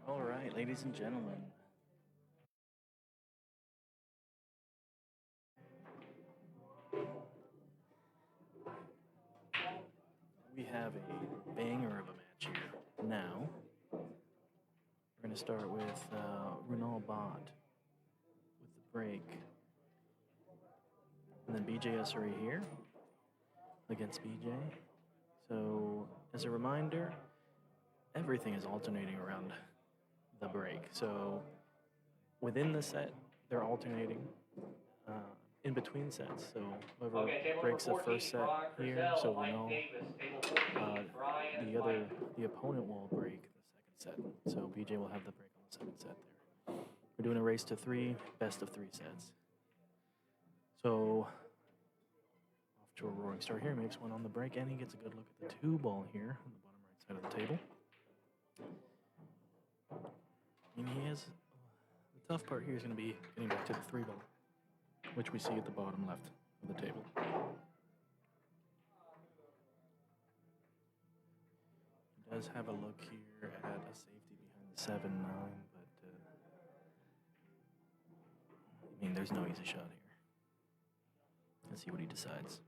All right, ladies and gentlemen, we have a banger of a match here. Now, we're going to start with Runal Bhatt with the break. And then BJ Ussery here against BJ. So, as a reminder, everything is alternating around the break. So, within the set, they're alternating uh, in between sets. So, whoever breaks the first set here, so Runal, the opponent will break the second set. So, BJ will have the break on the second set there. We're doing a race to three, best of three sets. So, off to a roaring start here. Makes one on the break, and he gets a good look at the two ball here on the bottom right side of the table. And he has the tough part here is going to be getting back to the three ball, which we see at the bottom left of the table. He does have a look here at a safety behind the 7-9, but I mean, there's no easy shot here. Let's see what he decides.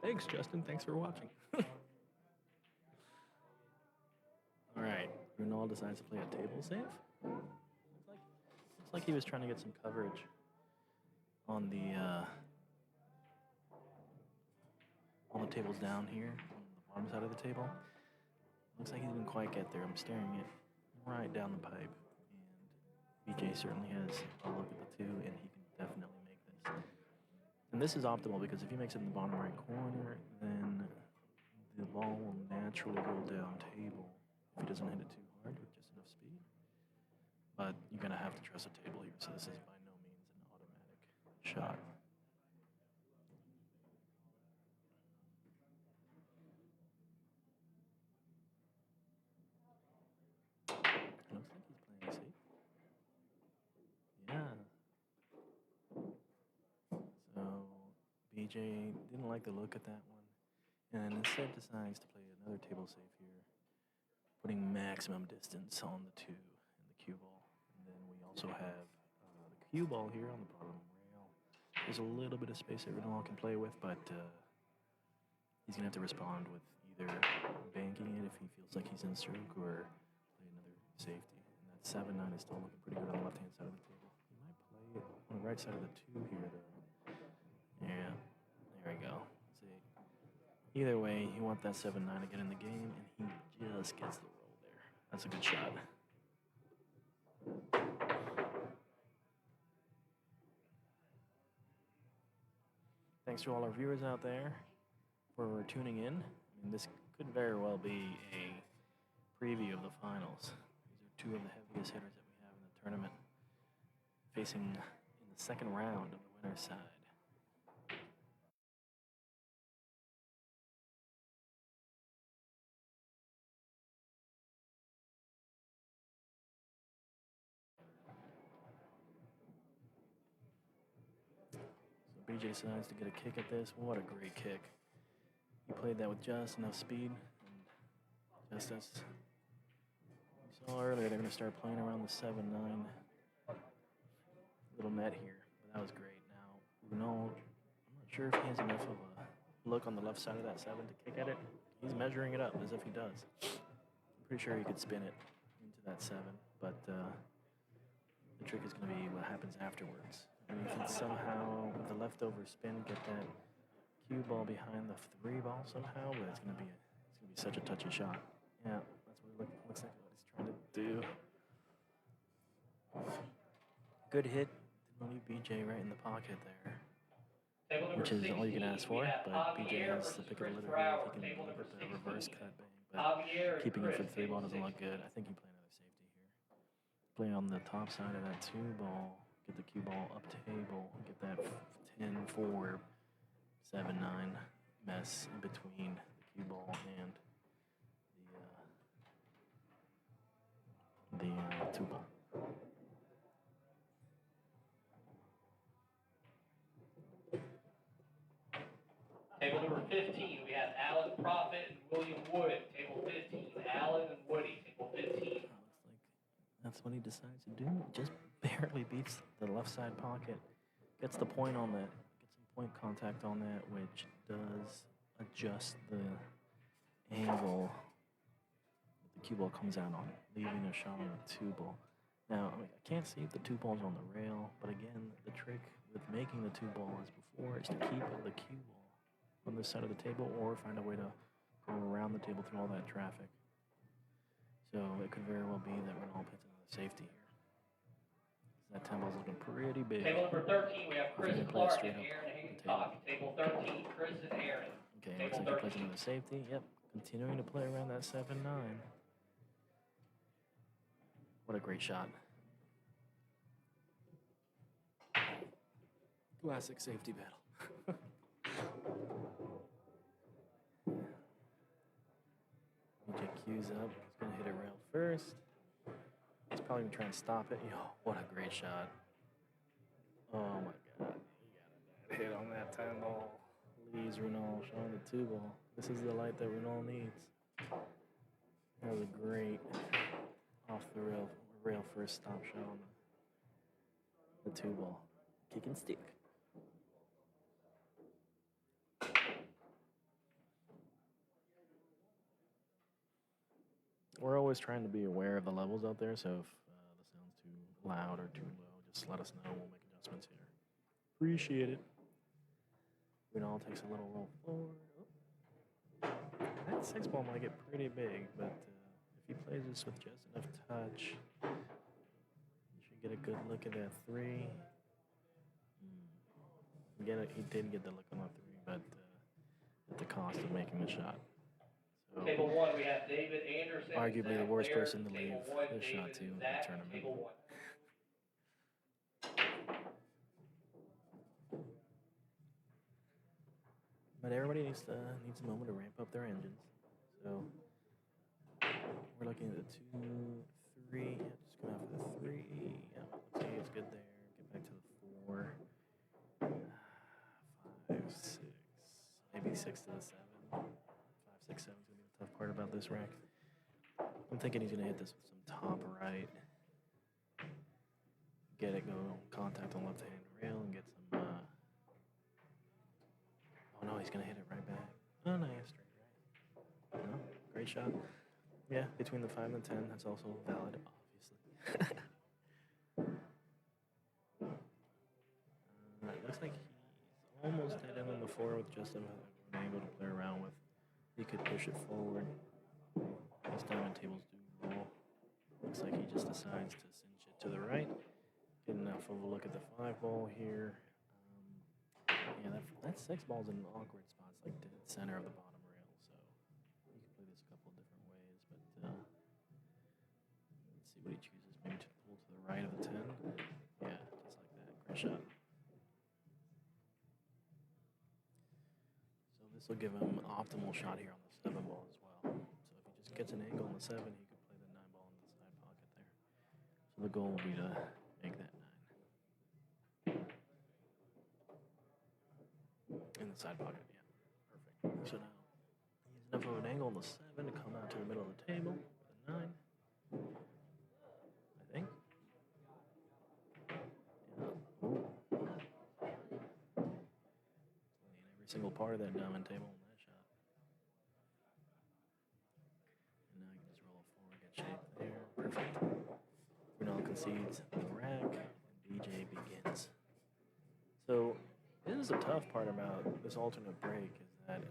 Thanks, Justin. Thanks for watching. All right. Runal decides to play a table save. Looks like he was trying to get some coverage on the tables down here, on the bottom side of the table. Looks like he didn't quite get there. I'm staring it right down the pipe. And BJ certainly has a look at the two, and he can definitely make this. And this is optimal because if he makes it in the bottom right corner, then the ball will naturally roll down table if he doesn't hit it too hard with just enough speed. But you're going to have to trust the table here, so this is by no means an automatic shot. Looks like he's playing safe. Yeah. So BJ didn't like the look at that one, and instead decides to play another table safe here, putting maximum distance on the two and the cue ball. And then we also have the cue ball here on the bottom rail. There's a little bit of space that Runal can play with, but he's going to have to respond with either banking it if he feels like he's in stroke or play another safety. And that 7-9 is still looking pretty good on the left-hand side of the table. He might play it on the right side of the 2 here, though. Yeah, there we go. See, either way, you want that 7-9 to get in the game, and he just gets the roll there. That's a good shot. Thanks to all our viewers out there for tuning in. I mean, this could very well be a preview of the finals. These are two of the heaviest hitters that we have in the tournament, facing in the second round of the winner's side. So BJ decides to get a kick at this. What a great kick. He played that with just enough speed. And just as we saw earlier, they're going to start playing around the 7-9 little net here. But that was great. Now, Runal, I'm not sure if he has enough of a look on the left side of that 7 to kick at it. He's measuring it up as if he does. I'm pretty sure he could spin it into that 7, but the trick is going to be what happens afterwards. And if it's somehow, with the leftover spin, get that cue ball behind the 3 ball somehow, but it's going to be such a touchy shot. Yeah, that's what it looks like what he's trying to do. Good hit. Didn't leave BJ right in the pocket there, which is all you can ask for. But BJ has the pick of the litter here if he can look at the reverse cut bang. But keeping it for the 3 ball doesn't look good. I think he played another safety here. Play on the top side of that 2 ball. Get the cue ball up table. Get that 10-4, 7-9 mess in between the cue ball and the 2 ball. 15, we have Alan Prophet and William Wood. Table 15, Alan and Woody. Table 15. Looks like that's what he decides to do. Just barely beats the left side pocket. Gets the point on that. Gets some point contact on that, which does adjust the angle that the cue ball comes out on, leaving a shot on the two ball. Now, I can't see if the two ball's on the rail, but again, the trick with making the two ball as before is to keep the cue ball on this side of the table or find a way to go around the table through all that traffic. So it could very well be that Runal hits another safety here. That 10 ball's looking pretty big. Table number 13, we have Chris Clark and Aaron Hancock. Table 13, Chris and Aaron. Okay, looks like he plays another safety. Yep, continuing to play around that 7-9. What a great shot. Classic safety battle. BJ cues up. He's going to hit it rail first. He's probably going to try and stop it. Yo, what a great shot. Oh my God. He got a bad hit on that 10 ball. Leaves Runal showing the 2 ball. This is the light that Runal needs. That was a great off the rail first stop shot on the 2 ball. Kick and stick. We're always trying to be aware of the levels out there, so if the sound's too loud or too low, just let us know. We'll make adjustments here. Appreciate it. Runal takes a little roll forward. Oh. That 6 ball might get pretty big, but if he plays this with just enough touch, you should get a good look at that 3. Again, he did get the look on the 3, but at the cost of making the shot. So, table 1, we have David Anderson. arguably the worst person to leave this shot to in the tournament. Table 1. But everybody needs a moment to ramp up their engines. So we're looking at the 2, 3. Yeah, just come out for the 3. Yeah, let's see, it's good there. Get back to the 4, 5, 6, maybe 6 to the 7. 5, 6, 7 is gonna be the tough part about this rack. I'm thinking he's gonna hit this with some top right. Get it go contact on left hand rail and get some. Oh no, he's gonna hit it right back. Oh no, yeah, straight right. No, great shot. Yeah, between the 5 and the 10, that's also valid, obviously. It looks like he's almost dead end on the 4 with just an angle to play around with. He could push it forward. These diamond tables do roll. Looks like he just decides to cinch it to the right. Get enough of a look at the 5 ball here. Yeah, that 6 ball's in an awkward spot. It's like dead center of the bottom rail, so you can play this a couple of different ways. But let's see what he chooses. Maybe to pull to the right of the 10. Yeah, just like that. Great shot. So this will give him an optimal shot here on the 7 ball as well. So if he just gets an angle on the 7, he could play the 9 ball in the side pocket there. So the goal will be to make that 9. In the side pocket, yeah. Perfect. So now he has enough of an angle on the 7 to come out to the middle of the table with a 9. I think. Yeah. Ooh. Laying every single part of that diamond table on that shot. And now you can just roll it forward, get shape there. Perfect. Runal concedes the rack, and BJ begins. So this is the tough part about this alternate break is that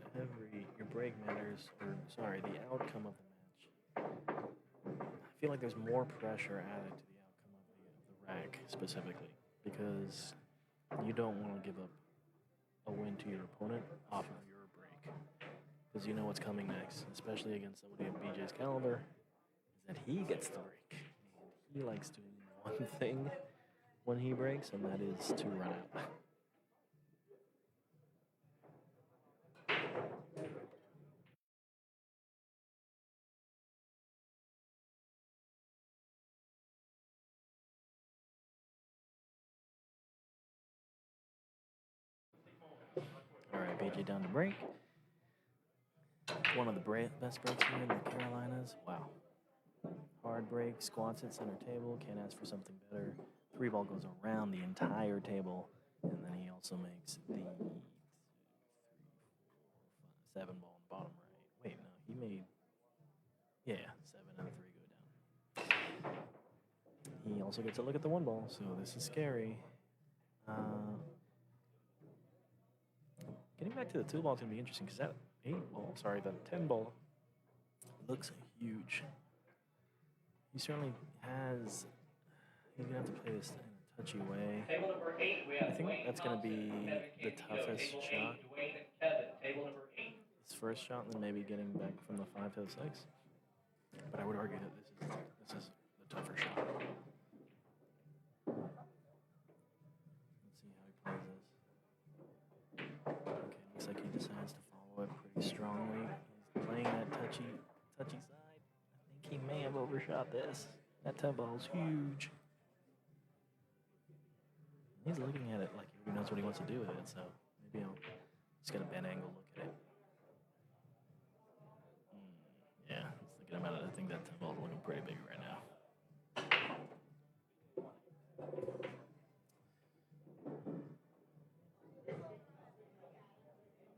your break matters, or sorry, the outcome of the match. I feel like there's more pressure added to the outcome of the rack specifically because you don't want to give up a win to your opponent off of your break because you know what's coming next, especially against somebody of BJ's caliber, is that he gets the break. And he likes doing one thing when he breaks, and that is to run out. All right, BJ down to break. One of the best breaks here in the Carolinas. Wow. Hard break, squats at center table. Can't ask for something better. 3-ball goes around the entire table, and then he also makes the 7-ball on the bottom right. Wait, no, he made 7 and a 3 go down. He also gets a look at the 1-ball, so this is scary. Getting back to the 2-ball is going to be interesting because that 8-ball, the 10-ball looks huge. He certainly has. He's going to have to play this in a touchy way. Table number 8, we have I think Dwayne that's going to Thompson, be Kevin the Candido. toughest Table shot. 8, Dwayne and Kevin. Table number 8. His first shot, and then maybe getting back from the 5 to the 6. But I would argue that this is the tougher shot. Let's see how he plays this. Okay, looks like he decides to follow it pretty strongly. He's playing that touchy side. I think he may have overshot this. That 10-ball is huge. He's looking at it like he knows what he wants to do with it, so maybe I'll just get a bad angle look at it. Yeah, he's thinking about it. I think that 10-ball is looking pretty big right now.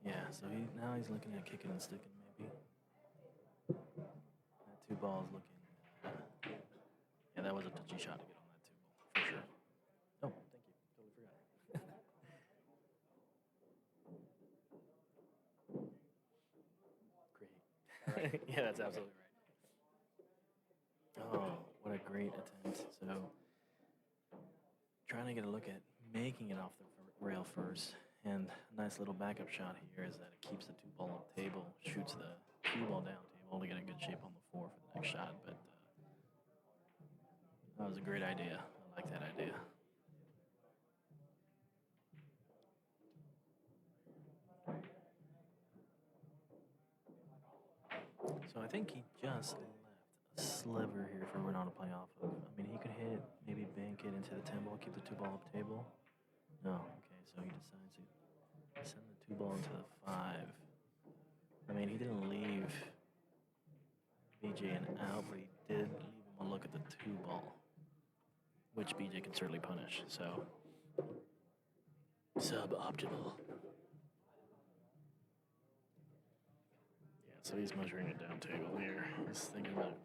Yeah, so now he's looking at kicking and sticking maybe. That 2-ball is looking. That was a touchy shot to get on that 2-ball for sure. Oh, thank you. Totally forgot. Great. Yeah, that's absolutely right. Oh, what a great attempt. So, trying to get a look at making it off the rail first. And a nice little backup shot here is that it keeps the 2-ball on the table, shoots the cue ball down table to get a good shape on the 4 for the next shot. But that was a great idea. I like that idea. So I think he just left a sliver here for Runal to play off of. I mean, he could hit, maybe bank it into the 10-ball, keep the 2-ball up table. No, okay, so he decides to send the 2-ball into the 5. I mean, he didn't leave BJ an out, but he did leave him a look at the 2-ball, which BJ can certainly punish. So, suboptimal. Yeah, so he's measuring it down table here. He's thinking about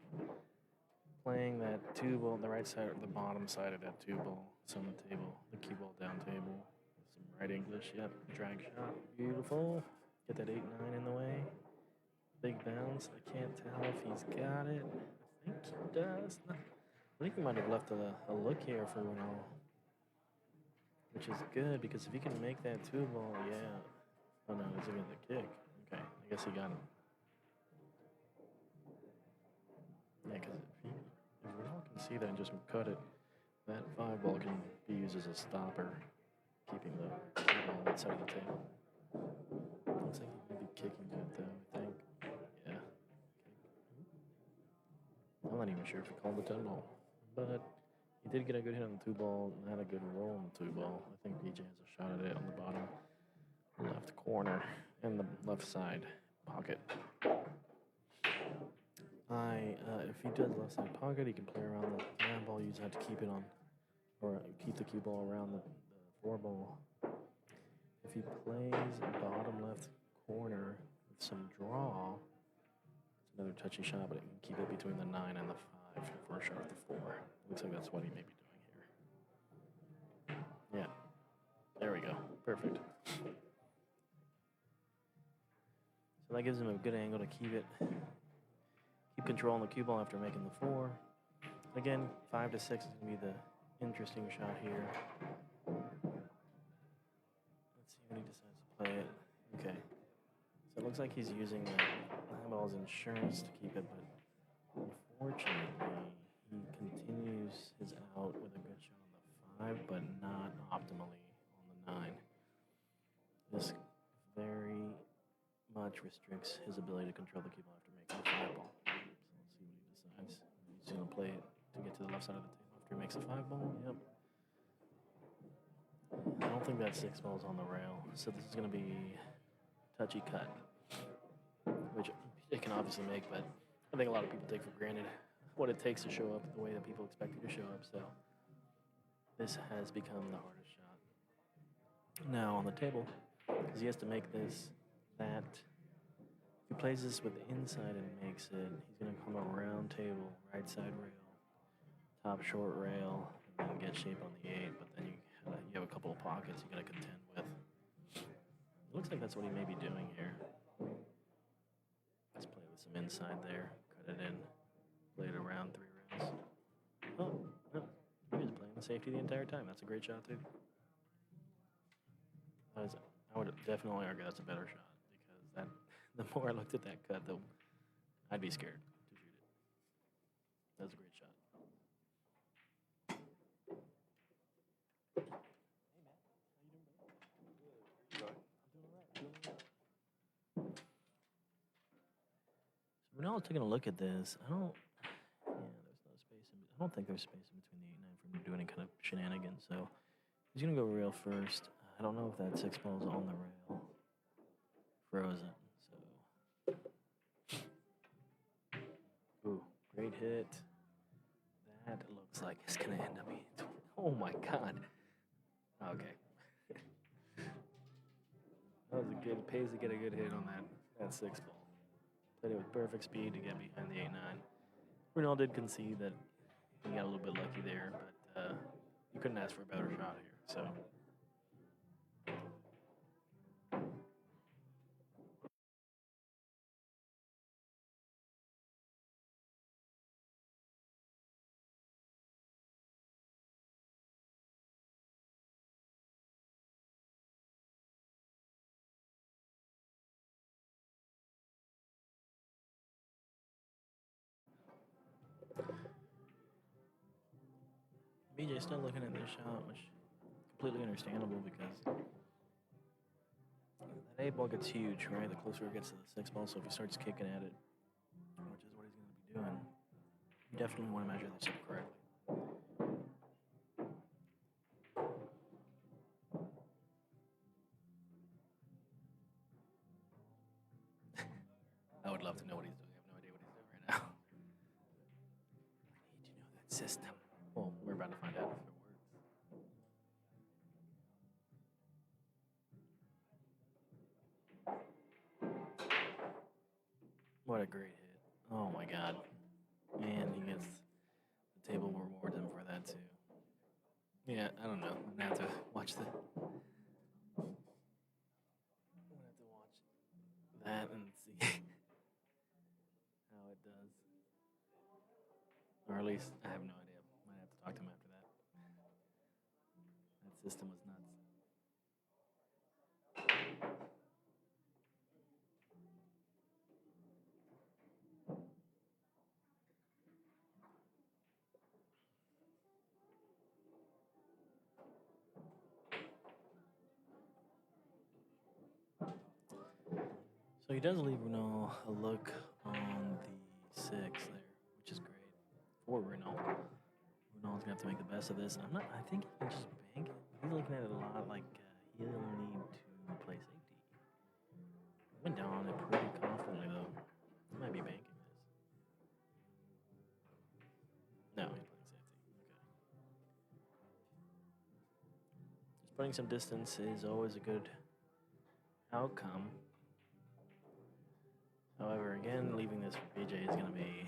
playing that 2-ball, the right side, or the bottom side of that 2-ball. It's on the table, the cue ball down table. Some right English, yep, drag shot, beautiful. Get that 8-9 in the way. Big bounce. I can't tell if he's got it. I think he does. I think he might have left a look here for Runal, which is good because if he can make that 2-ball, yeah. Oh no, he's looking at the kick. Okay, I guess he got it. Yeah, because if Runal can see that and just cut it, that 5-ball can be used as a stopper, keeping the 2-ball on that side of the table. Looks like he may be kicking that though, I think. Yeah. I'm not even sure if he called the 10-ball, but he did get a good hit on the 2-ball, not a good roll on the 2-ball. I think BJ has a shot at it on the bottom left corner and the left side pocket. If he does left side pocket, he can play around the 9-ball. You just have to keep it on, or keep the cue ball around the 4-ball. If he plays bottom left corner with some draw, it's another touchy shot, but it can keep it between the 9 and the 5 for a shot at the 4. Looks like that's what he may be doing here. Yeah. There we go. Perfect. So that gives him a good angle to keep control on the cue ball after making the 4. Again, 5 to 6 is going to be the interesting shot here. Let's see when he decides to play it. Okay. So it looks like he's using the 9-ball's insurance to keep it, but unfortunately, he continues his out with a good shot on the 5, but not optimally on the 9. This very much restricts his ability to control the cue ball after making the 5-ball. So let's see what he decides. He's going to play it to get to the left side of the table after he makes a 5-ball. Yep. I don't think that 6-ball's on the rail, so this is going to be touchy cut, which it can obviously make, but I think a lot of people take for granted what it takes to show up the way that people expect you to show up. So this has become the hardest shot. Now on the table, because he has to make this that. If he plays this with the inside and makes it, he's going to come around table, right side rail, top short rail, and then get shape on the 8, but then you have a couple of pockets you got to contend with. It looks like that's what he may be doing here. Let's play with some inside there, cut it in, play it around 3 rails. Oh, no, he was playing the safety the entire time. That's a great shot, too. I would definitely argue that's a better shot, because the more I looked at that cut, I'd be scared to shoot it. That was a great shot. So Runal taking a look at this. There's no space I don't think there's space in between the 8 and 9 for him to do any kind of shenanigans. So he's gonna go rail first. I don't know if that 6 ball's on the rail. Frozen. So, ooh, great hit. That looks like it's gonna end up being. Oh my God. Okay. That was a good. Pays to get a good hit on that 6 ball. Played it with perfect speed to get behind the 8-9. Runal did concede that he got a little bit lucky there, but you couldn't ask for a better shot here. So. BJ's still looking at this shot, which is completely understandable because that 8 ball gets huge, right? The closer it gets to the 6 ball, so if he starts kicking at it, which is what he's going to be doing, you definitely want to measure this up correctly. I would love to know what he's doing. I have no idea what he's doing right now. I need to know that system. Well, we're about to find out if it works. What a great hit. Oh my God. And he gets the table rewards him for that too. Yeah, I don't know. I'm gonna have to watch that and see how it does. Or at least I have no idea. Might have to talk to him after that. That system was nuts. So he does leave Runal a look on the 6 there, which is great for Runal. Runal's gonna have to make the best of this. I think he can just bank it. He's looking at it a lot like he'll need to play safety. He went down on it pretty confidently though. He might be banking this. No, he's playing safety. Okay. Just putting some distance is always a good outcome. However, again, leaving this for BJ is going to be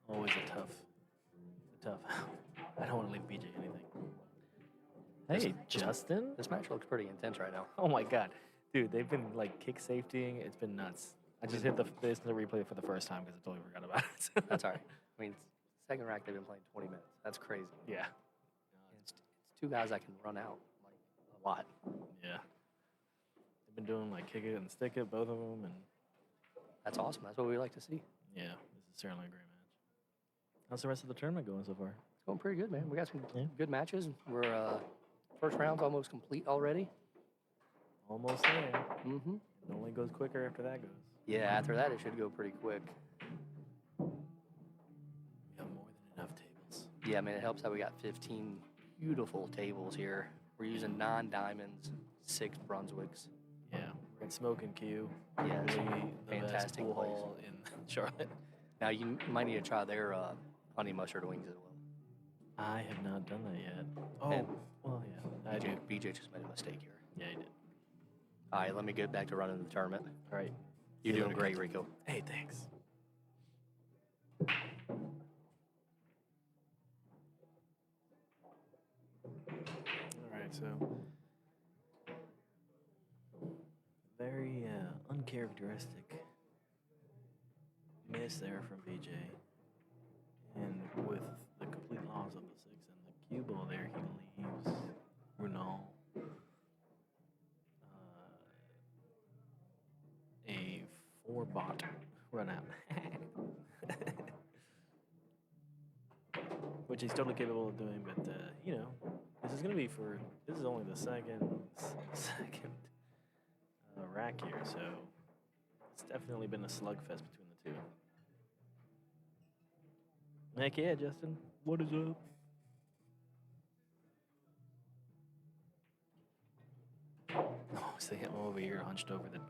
always a tough. I don't want to leave BJ anything. Hey, Justin. This match looks pretty intense right now. Oh my God, dude, they've been like kick safetying. It's been nuts. I just hit the instant replay for the first time because I totally forgot about it. That's all right. I mean, second rack they've been playing 20 minutes. That's crazy. Yeah. It's 2 guys that can run out like a lot. Yeah. They've been doing like kick it and stick it, both of them, and. That's awesome. That's what we like to see. Yeah, this is certainly a great match. How's the rest of the tournament going so far? It's going pretty good, man. We got some good matches. We're first round's almost complete already. Almost there. Mm-hmm. It only goes quicker after that goes. Yeah, after that it should go pretty quick. We have more than enough tables. Yeah, I mean, it helps that we got 15 beautiful tables here. We're using non-diamonds, 6 Brunswicks. Yeah, we're at Smokin Cue. Yeah, it's Probably the best fantastic pool place. hall in Charlotte. Now you might need to try their honey mustard wings as well. I have not done that yet. Oh, And well, yeah. I do. BJ just made a mistake here. Yeah, he did. All right, let me get back to running the tournament. All right. You're See you doing later, great, Captain. Rico. Hey, thanks. All right, so very uncharacteristic miss there from BJ, and with the complete loss of the 6 and the cue ball there, he leaves Runal a 4-bot run out. Which he's totally capable of doing, but you know, this is only the second rack here, so it's definitely been a slugfest between the two. Heck yeah, Justin, what is up? Oh, see, I'm over here hunched over the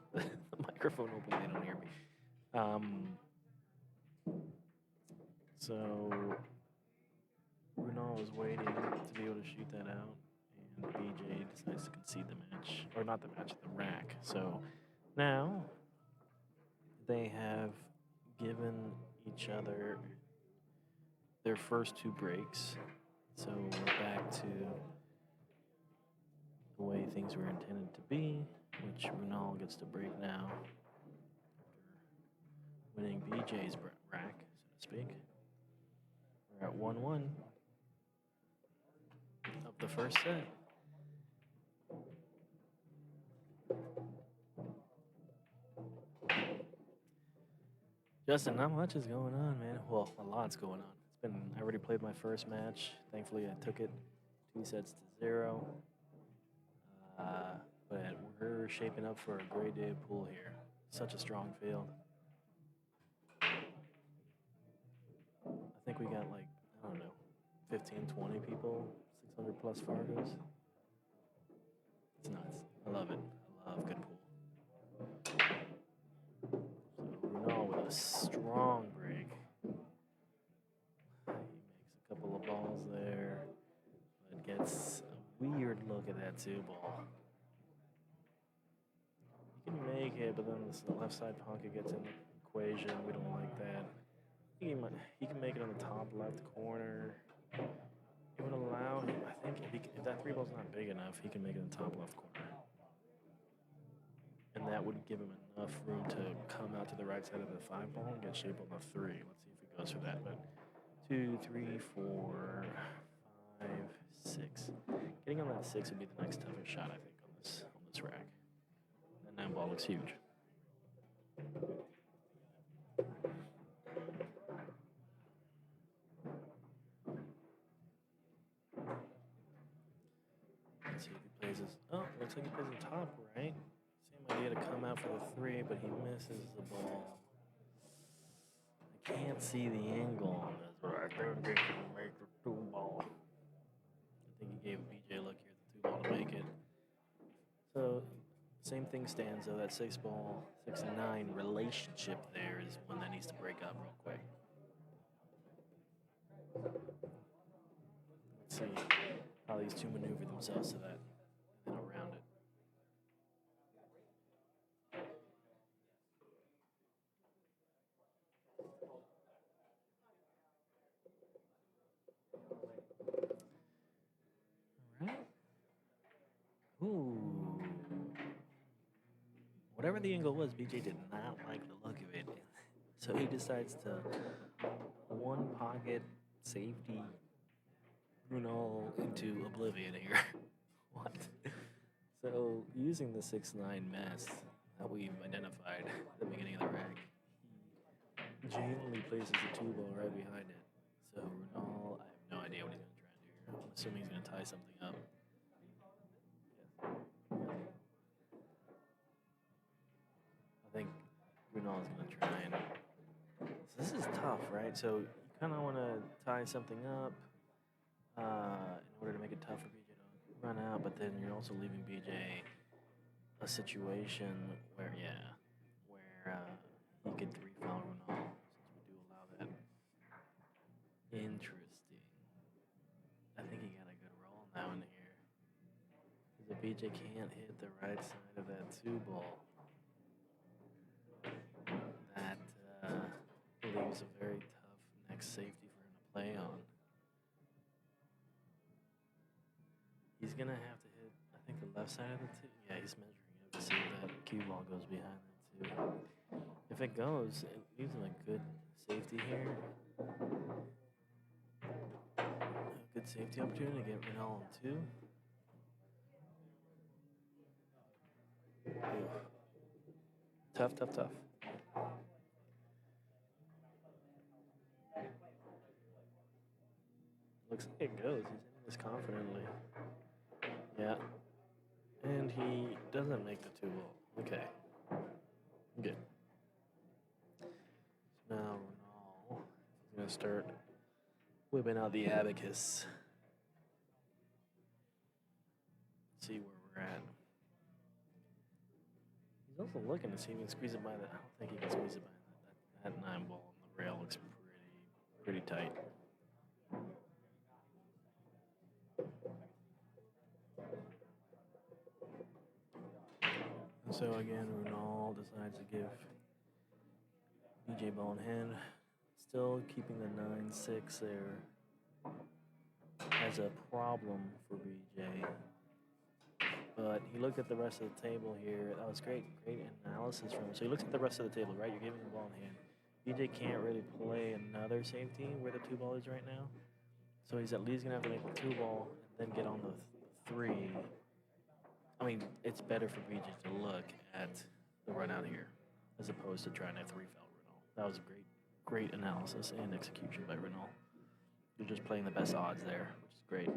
microphone. Hopefully they don't hear me. So Runal is waiting to be able to shoot that out, and BJ decides to concede the match, or not the match, the rack. So now they have given each other their first 2 breaks. So we're back to the way things were intended to be, which Runal gets to break now after winning BJ's rack, so to speak. We're at 1-1 of the first set. Justin, not much is going on, man. Well, a lot's going on. I already played my first match. Thankfully, I took it 2-0. But we're shaping up for a great day of pool here. Such a strong field. I think we got like, I don't know, 15, 20 people, 600 plus Fargos. It's nuts. I love it. I love good pool. So Runal with a strong break. He makes a couple of balls there, but gets a weird look at that 2 ball. He can make it, but then the left side pocket gets in the equation. We don't like that. He can make it on the top left corner. It would allow him, I think, if that 3 ball's not big enough, he can make it in the top left corner. And that would give him enough room to come out to the right side of the 5 ball and get shape on the 3. Let's see if he goes for that. But 2, 3, 4, 5, 6. Getting on that 6 would be the next toughest shot, I think, on this rack. And that ball looks huge. Let's see if he plays his. Oh, looks like he plays the top right. Same idea to come out for the 3, but he misses the ball. I can't see the angle on this, but I think he can make the 2 ball. I think he gave BJ a look here at the 2 ball to make it. So, same thing stands though. That 6 ball, 6 and 9 relationship there is one that needs to break up real quick. Let's see how these 2 maneuver themselves to that, and then around it. All right. Ooh. Whatever the angle was, BJ did not like the look of it. So he decides to 1 pocket safety Runal into oblivion here. What? So using the 6-9 mess that we've identified at the beginning of the rack, he gently places the 2 ball right behind it. So Runal, I have no idea what he's going to try and do here. I'm assuming he's going to tie something up. I think Runal is going to try and. So this is tough, right? So you kind of want to tie something up in order to make it tough for BJ to run out, but then you're also leaving BJ a situation where, he could three foul Runal since we do allow that. Interesting. I think he got a good roll now in here. Because the BJ can't hit the right side of that two ball. That leaves a very tough next safety for him to play on. He's going to have to hit, I think, the left side of the two. Yeah, he's measuring it to see if that cue ball goes behind that two. If it goes, it leaves him a good safety here. A good safety opportunity to get Runal on two. Ooh. Tough. Looks like it goes. He's hitting this confidently. Yeah. And he doesn't make the two ball. Okay. Good. So now Runal is going to start whipping out the abacus. See where we're at. He's also looking to see if he can squeeze it by that. I don't think he can squeeze it by that 9 ball on the rail looks pretty tight. And so again, Runal decides to give BJ ball in hand. Still keeping the 9-6 there as a problem for BJ. But he looked at the rest of the table here. That was great analysis from him. So he looks at the rest of the table, right? You're giving the ball in hand. BJ can't really play another safety where the two ball is right now. So he's at least going to have to make the two ball and then get on the three. I mean, it's better for BJ to look at the run out here as opposed to trying to three foul Runal. That was a great analysis and execution by Runal. You're just playing the best odds there, which is great.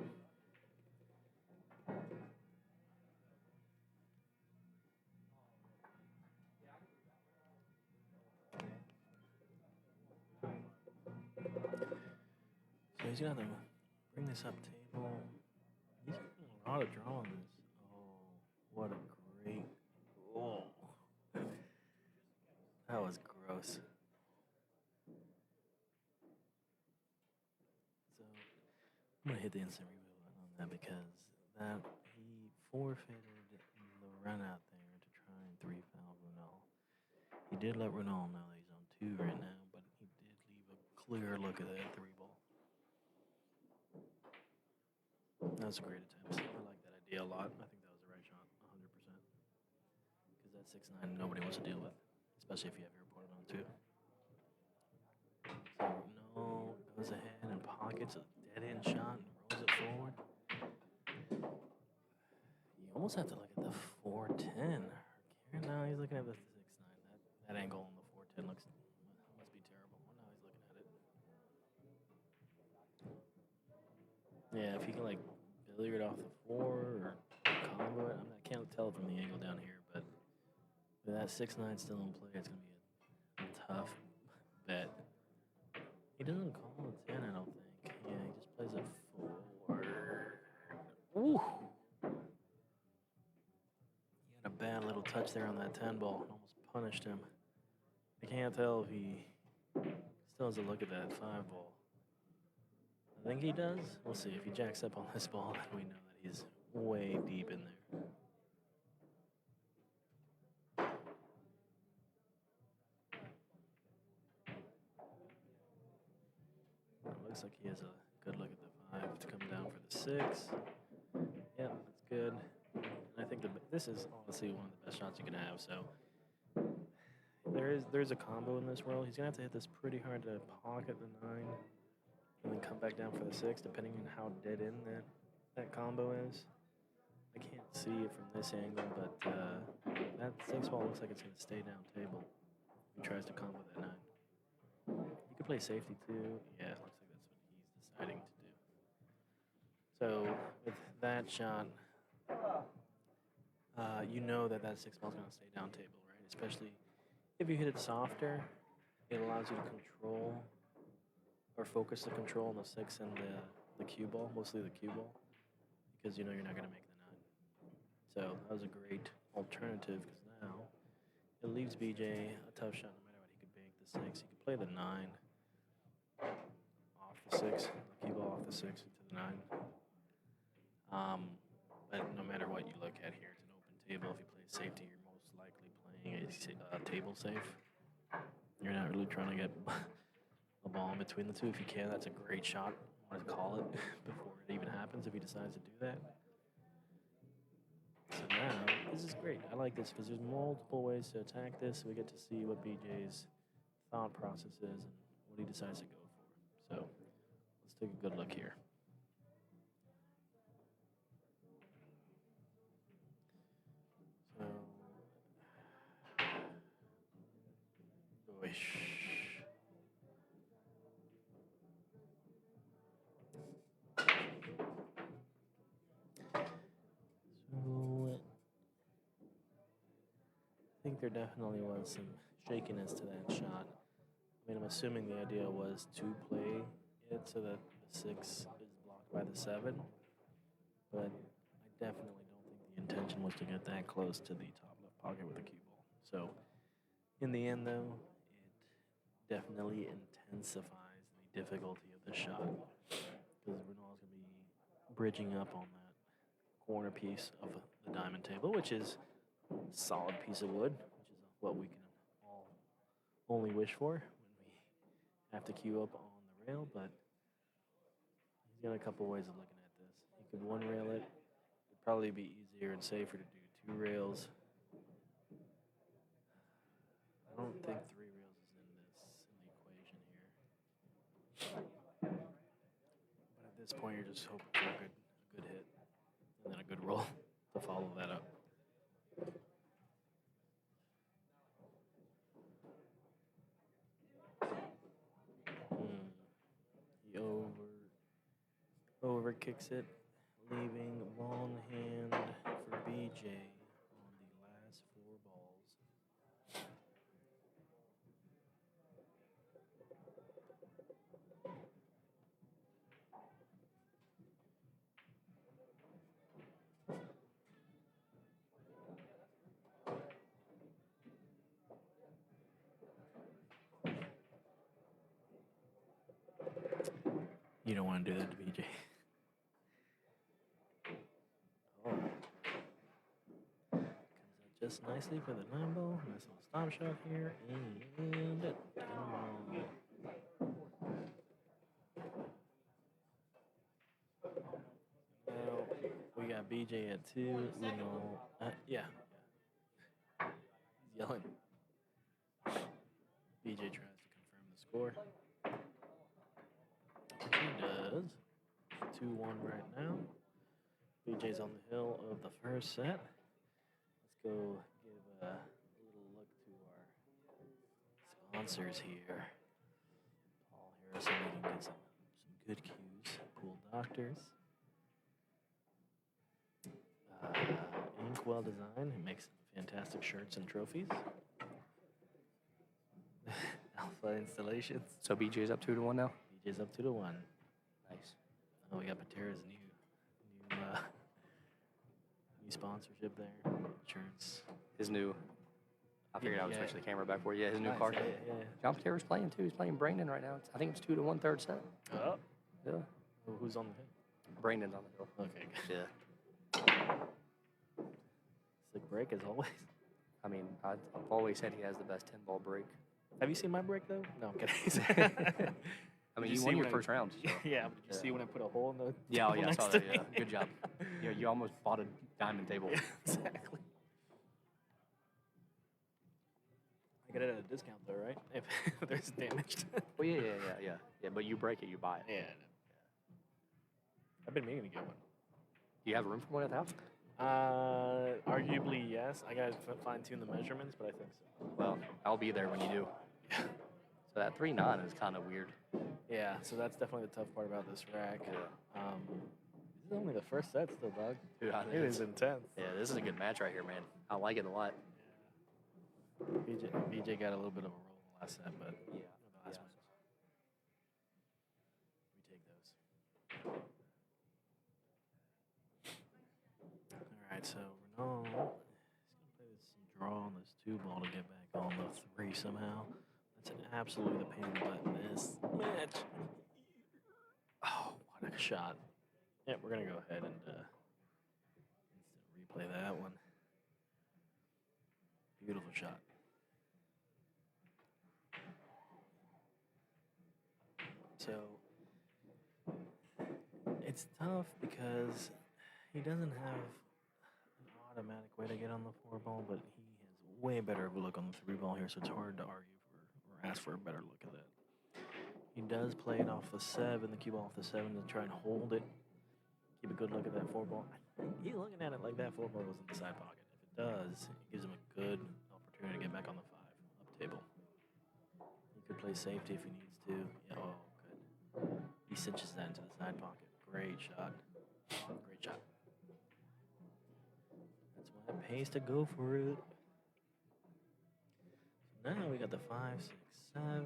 So he's gonna have to bring this up table. He's getting a lot of draw on this. Oh, what a great. Oh. That was gross. So I'm gonna hit the instant replay button on that because that he forfeited the run out there to try and three foul Runal. He did let Runal know that he's on two right now, but he did leave a clear look at that three ball. That was a great attempt. I like that idea a lot. I think that was the right shot, 100%. Because that 6-9 nobody wants to deal with, especially if you have your opponent on two. So Runal goes ahead and pockets a dead-end shot and rolls it forward. You almost have to look at the 4-10. Now he's looking at the 6-9. That angle on the 4-10 must be terrible. Well, now he's looking at it. Yeah, if he can like billiard off the 4 or combo it, I can't tell from the angle down here, but with that 6-9 still in play, it's gonna be a tough bet. He doesn't call a 10, I don't think. Yeah, he just plays a 4. Ooh! He had a bad little touch there on that 10 ball. Almost punished him. I can't tell if he still has a look at that 5 ball. I think he does. We'll see. If he jacks up on this ball, then we know that he's way deep in there. Looks like he has a good look at the 5 to come down for the 6. Yeah, that's good. And I think this is honestly one of the best shots you can have. So there's a combo in this world. He's gonna have to hit this pretty hard to pocket the 9, and then come back down for the 6, depending on how dead in that combo is. I can't see it from this angle, but that 6 ball looks like it's gonna stay down table. If he tries to combo that 9. You could play safety too. Yeah, it looks like that's what he's deciding to do. So with that shot, you know that 6 ball is going to stay down table, right? Especially if you hit it softer, it allows you to control or focus the control on the 6 and the cue ball, mostly the cue ball, because you know you're not going to make the 9. So that was a great alternative because now it leaves BJ a tough shot no matter what. He could bank the 6. He could play the 9 off the 6. The cue ball off the 6 into the 9. But no matter what you look at here, it's an open table. If you play safety, you're most likely playing a table safe. You're not really trying to get a ball in between the two. If you can, that's a great shot. I want to call it before it even happens if he decides to do that. So now, this is great. I like this because there's multiple ways to attack this. We get to see what BJ's thought process is and what he decides to go for. So let's take a good look here. So, Oish. So, I think there definitely was some shakiness to that shot. I mean, I'm assuming the idea was to play it so that the 6 is blocked by the 7, but I definitely don't think the intention was to get that close to the top left pocket with the cue ball. So, in the end, though, it definitely intensifies the difficulty of the shot because Runal's going to be bridging up on that corner piece of the diamond table, which is a solid piece of wood, which is what we can all only wish for when we have to queue up on the rail, but he's got a couple ways of looking at this. He could one rail it. It'd probably be easier and safer to do 2 rails. I don't think 3 rails is in the equation here. But at this point, you're just hoping for a good hit and then a good roll to follow that up. He over kicks it, leaving long hand for BJ on the last 4 balls. You don't want to do that to BJ. Oh. Comes out just nicely for the 9 ball. Nice little stop shot here. And now we got BJ at 2. Yeah. He's yelling. BJ tries to confirm the score. Which he does. 2-1 right now. BJ's on the hill of the first set. Let's go give a little look to our sponsors here. Paul Harrison, we can get some good cues. Pool Doctors. Inkwell Design, who makes fantastic shirts and trophies. Alpha Installations. So BJ's up 2-1 now? BJ's up 2-1. Nice. Oh, we got Patera's new sponsorship there. Insurance. His new. I figured I would switch the camera back for you. Yeah, his new Nice, car. yeah. John Patera's playing too. He's playing Brandon right now. I think it's 2-1 third set. Oh. Yeah. Who's on the hill? Brandon's on the hill. Okay, good. Yeah. Slick break as always. I mean, I've always said he has the best 10-ball break. Have you seen my break though? No, I'm kidding. I mean, Did you see won your when first round. So. Yeah, but did you see when I put a hole in the Yeah, table I next saw to that. me? Yeah, good job. You almost bought a diamond table. Yeah, exactly. I get it at a discount though, right? If there's damage. Well, yeah. But you break it, you buy it. Yeah. I've been meaning to get one. Do you have room for one at the house? Arguably yes. I gotta fine tune the measurements, but I think so. Well, I'll be there when you do. Yeah. So that 3-9 is kind of weird. Yeah. So that's definitely the tough part about this rack. This is only the first set still, dog. Dude, It is intense. Yeah, this is a good match right here, man. I like it a lot. BJ got a little bit of a roll the last set, but Yeah. the last one. We take those. All right, so Runal is going 2 ball to get back on the 3 somehow. That's absolutely the pain in the butt in this match. Oh, what a shot. Yeah, we're going to go ahead and replay that one. Beautiful shot. So, it's tough because he doesn't have an automatic way to get on the 4 ball, but he has way better of a look on the 3 ball here, so it's hard to argue for or ask for a better look at that. He does play it off the 7, the cue ball off the 7 to try and hold it. Keep a good look at that 4 ball. He's looking at it like that 4 ball was in the side pocket. If it does, it gives him a good opportunity to get back on the 5 up table. He could play safety if he needs to. Yeah, oh, good. He cinches that into the side pocket. Great shot. Great shot. That's why it pays to go for it. So now we got the 5, 6, 7,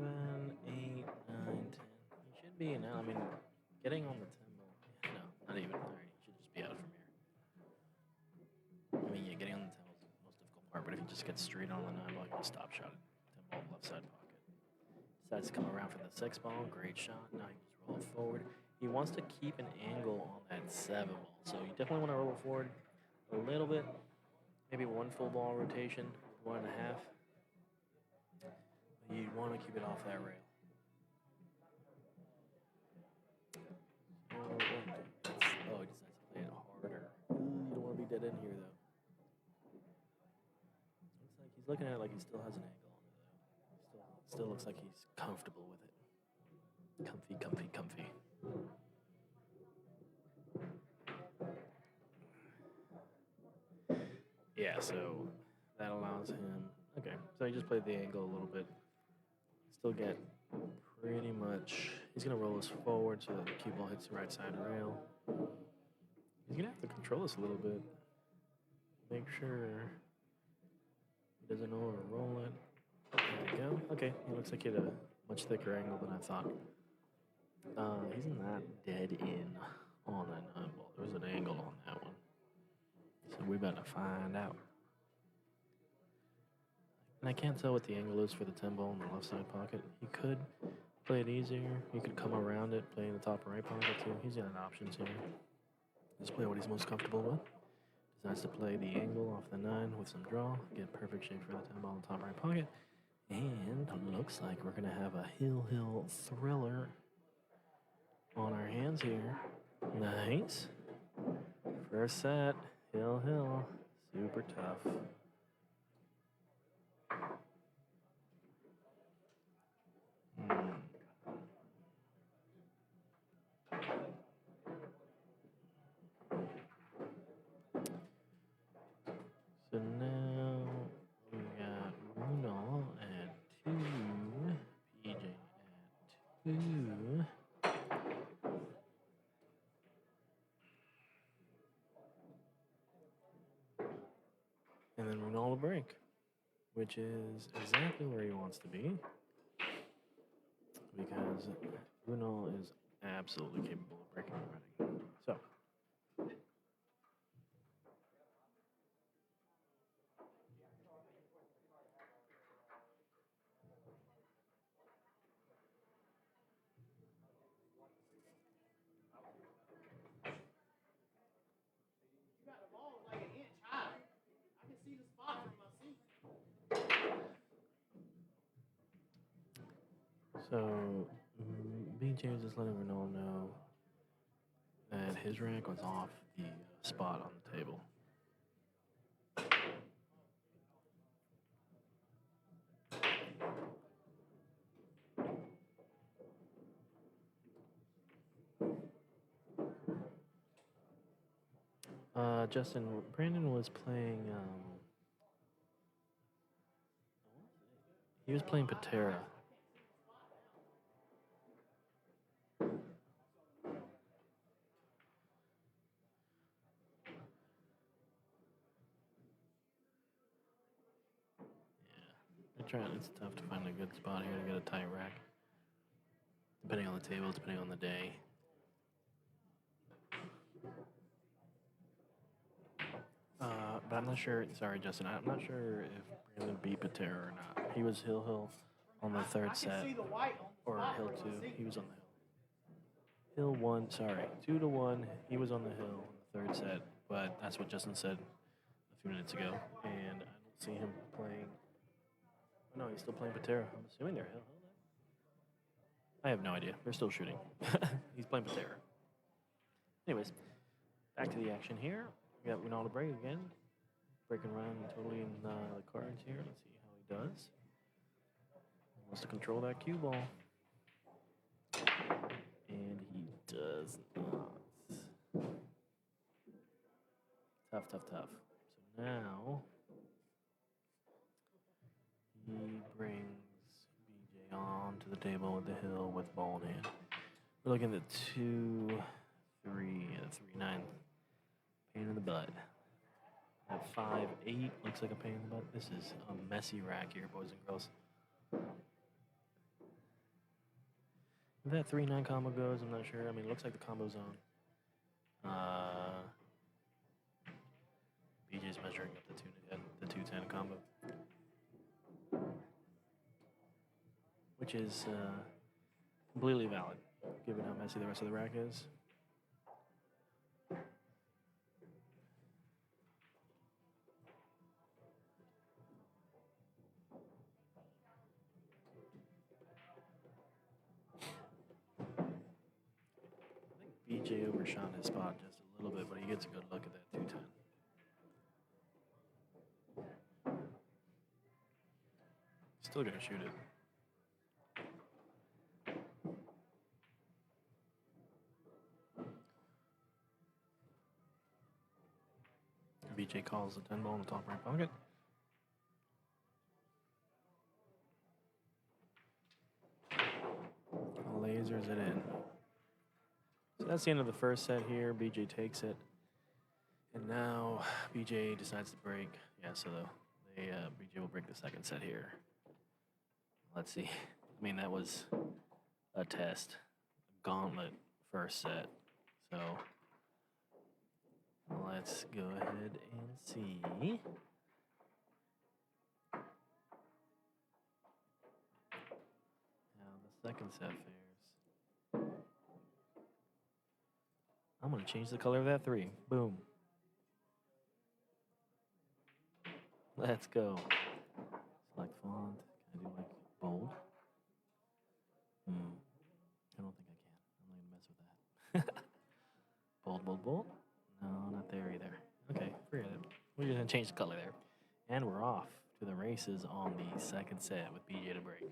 8, 9, 10. He should be now. I mean, getting on the 10 ball. No, not even. All right, he should just be out from here. I mean, yeah, getting on the 10 ball is the most difficult part. But if he just gets straight on the 9 ball, he can stop shot it. 10 ball left side pocket. Decides to come around for the 6 ball. Great shot. Now he just roll it forward. He wants to keep an angle on that 7 ball. So you definitely want to roll it forward a little bit. Maybe 1 full ball rotation, 1.5. You want to keep it off that rail. Oh, he decides to play it harder. You don't want to be dead in here, though. Looks like he's looking at it like he still has an angle on it, though. Still looks like he's comfortable with it. Comfy, comfy, comfy. Yeah, so that allows him. Okay, so he just played the angle a little bit. Still get pretty much. He's gonna roll us forward so that the cue ball hits the right side rail. He's gonna have to control this a little bit. Make sure he doesn't overroll it. There we go. Okay, he looks like he had a much thicker angle than I thought. He's not dead in on that 9 ball. There was an angle on that one. So we better find out. And I can't tell what the angle is for the 10 ball in the left side pocket. He could play it easier. He could come around it, play in the top right pocket too. He's got options here. Just play what he's most comfortable with. Decides to play the angle off the 9 with some draw. Get perfect shape for the 10 ball in the top right pocket. And looks like we're going to have a Hill thriller on our hands here. Nice. First set. Hill. Super tough. So now we got Runal at 2, PJ at 2. And then Runal will break, which is exactly where he wants to be. Because Runal is absolutely capable of breaking and running. So. So, BJ was just letting Runal know that his rack was off the spot on the table. Brandon was playing, he was playing Patera. It's tough to find a good spot here to get a tight rack. Depending on the table, depending on the day. but I'm not sure. Sorry, Justin. I'm not sure if Brandon beat Patera or not. He was hill on the third set, or hill 2. He was on the hill 1. Sorry, 2-1. He was on the hill in the third set, but that's what Justin said a few minutes ago, and I don't see him playing. No, he's still playing Patera. I'm assuming they're hill. I have no idea. They're still shooting. He's playing Patera. Anyways, back to the action here. We got Runal Bhatt again. Break and run totally in the cards here. Let's see how he does. He wants to control that cue ball. And he does not. Tough. So now he brings BJ on to the table with the hill with ball in hand. We're looking at 2-3, 3-9. Pain in the butt. At 5-8, looks like a pain in the butt. This is a messy rack here, boys and girls. If that 3-9 combo goes, I'm not sure. I mean, it looks like the combo's on. BJ's measuring up the 2-10 combo, which is completely valid, given how messy the rest of the rack is. BJ overshot his spot just a little bit, but he gets a good look at that 210. Still gonna shoot it. BJ calls the 10 ball in the top right pocket. Lasers it in. So that's the end of the first set here. BJ takes it. And now BJ decides to break. Yeah, so BJ will break the second set here. Let's see. I mean, that was a test. Gauntlet first set. So let's go ahead and see. How the second set fares. I'm going to change the color of that 3. Boom. Let's go. Select font. Can I do like bold? I don't think I can. I'm not going to mess with that. Bold. No, not there either. Okay, forget it. We're just going to change the color there. And we're off to the races on the second set with BJ to break.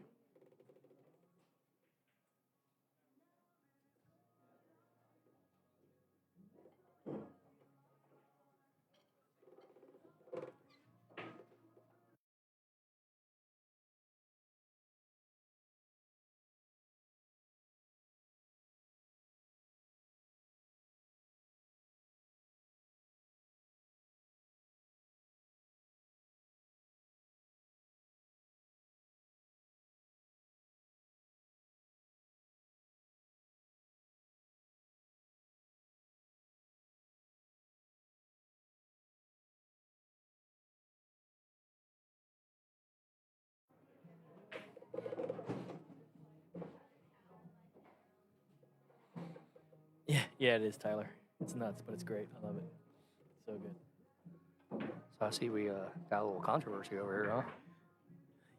Yeah, it is, Tyler. It's nuts, but it's great. I love it. So good. So I see we got a little controversy over here, huh?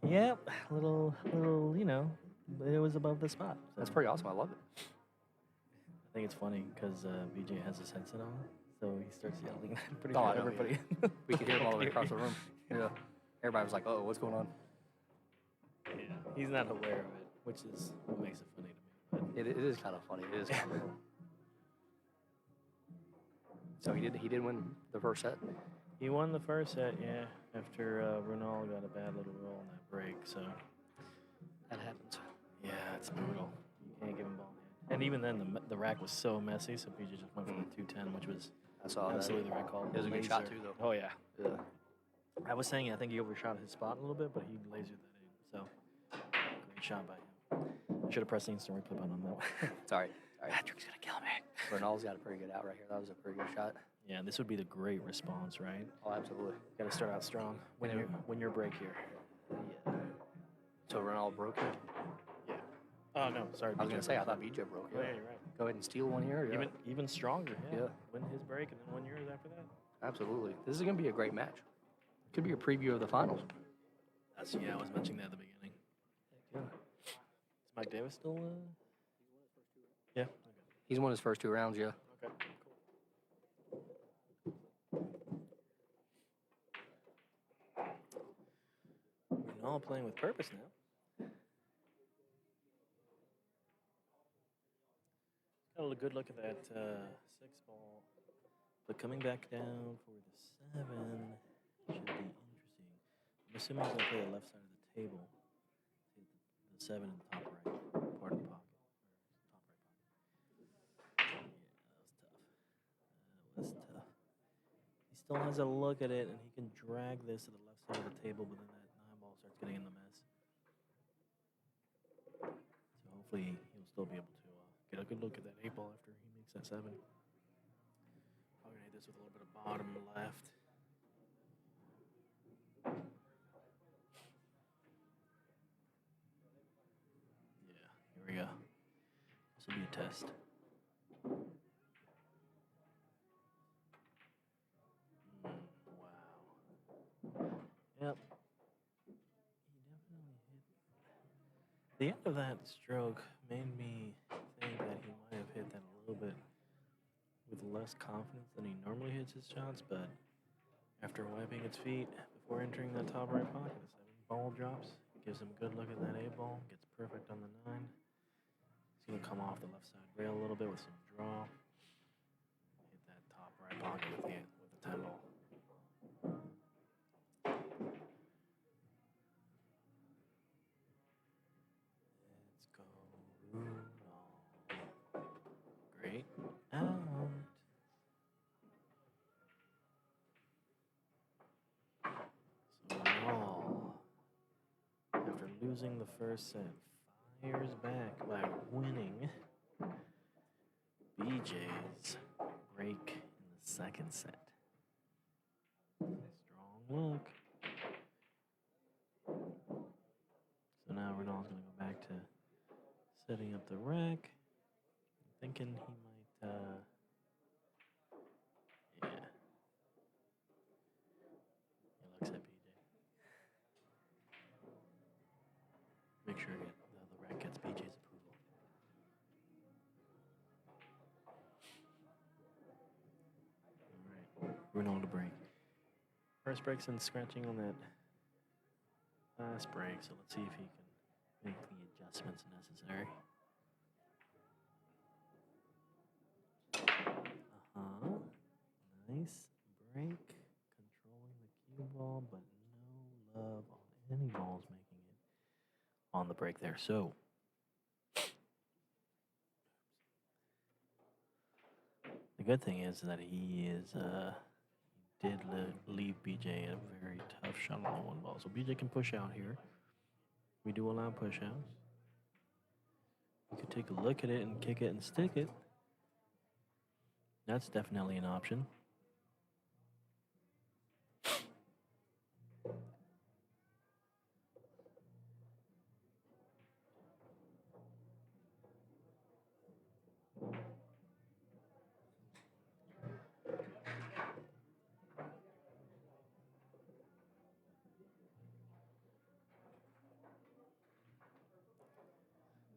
Yep, little, it was above the spot. So That's pretty awesome. I love it. I think it's funny because BJ has his headset on, so he starts yelling. Pretty Oh, sure I know, everybody. We could hear him all the way across the room. Yeah. Everybody was like, "Oh, what's going on?" Yeah, he's not aware of it, which is what makes it funny to me. It is kind of funny. It is kind of. So he did win the first set. He won the first set, yeah, after Runal got a bad little roll on that break. So That happens. yeah, it's brutal. You can't give him ball hand. And even then, the rack was so messy, so BJ just went for the 210, which was I saw that. absolutely the right call. It was a good shot Laser. too, though. Oh yeah. Yeah. I was saying I think he overshot his spot a little bit, but he lasered that in. So great shot by him. I should have pressed the instant replay button on that one. Sorry. Patrick's gonna kill me. Bernal's got a pretty good out right here. That was a pretty good shot. Yeah, this would be the great response, right? Oh, absolutely. Got to start out strong. Win your break here. Yeah. So Runal broke it. Yeah. Oh no, sorry. I was BJ gonna say I broke thought BJ broke it. it. Oh, yeah, you're right. Go ahead and steal one here. Yeah. Even stronger. Yeah. Yeah. Win his break and then win yours after that. Absolutely. This is gonna be a great match. Could be a preview of the finals. I was mentioning that at the beginning. Yeah. Is Mike Davis still? Yeah. Okay. He's won his first 2 rounds. Yeah. Okay. Cool. We're all playing with purpose now. Got a good look at that 6 ball, but coming back down for the 7 should be interesting. I'm assuming he's gonna play the left side of the table. The 7 in the top right part of the pocket, or top right pocket. Yeah, that was tough. That was tough. He still has a look at it, and he can drag this to the left side of the table, but then that 9 ball starts getting in the mess. So hopefully he'll still be able to get a good look at that 8 ball after he makes that 7. Probably gonna hit this with a little bit of bottom left. Yeah, here we go. This will be a test. Wow. Yep. He definitely hit. The end of that stroke made me think that he might have hit that a little bit with less confidence than he normally hits his shots, but after wiping its feet before entering that top right pocket, the 7 ball drops, gives him a good look at that 8 ball, gets perfect on the 9. He's gonna come off the left side rail a little bit with some draw, hit that top right pocket with the 10 ball. Let's go, Runal. Great out. So Runal, after losing the first set, fires back by winning BJ's break in the second set. Strong look. So now Runal's going to go back to setting up the rack. Thinking he might, yeah. He looks at BJ. Make sure the rack gets BJ's approval. All right, Runal to break. First break's in scratching on that last break, so let's see if he can make the adjustments necessary. Nice break, controlling the cue ball, but no love on any balls making it on the break there. So the good thing is that he did leave BJ a very tough shot on the 1 ball. So BJ can push out here. We do allow push outs. You could take a look at it and kick it and stick it. That's definitely an option.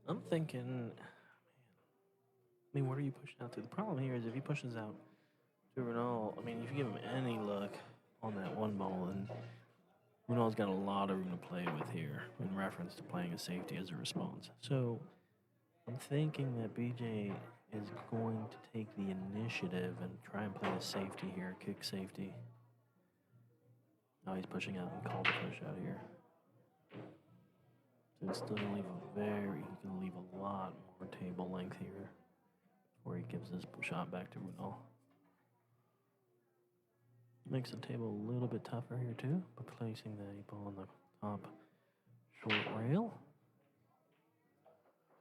I'm thinking, I mean, what are you pushing out to? The problem here is if he pushes out to Runal, I mean, if you give him any luck on that 1 ball, then Runal's got a lot of room to play with here in reference to playing a safety as a response. So I'm thinking that BJ is going to take the initiative and try and play a safety here, kick safety. Now he's pushing out and called the push out here. So it's still gonna leave he's gonna leave a lot more table length here before he gives this shot back to Runal. Makes the table a little bit tougher here too, by placing the 8 ball on the top short rail.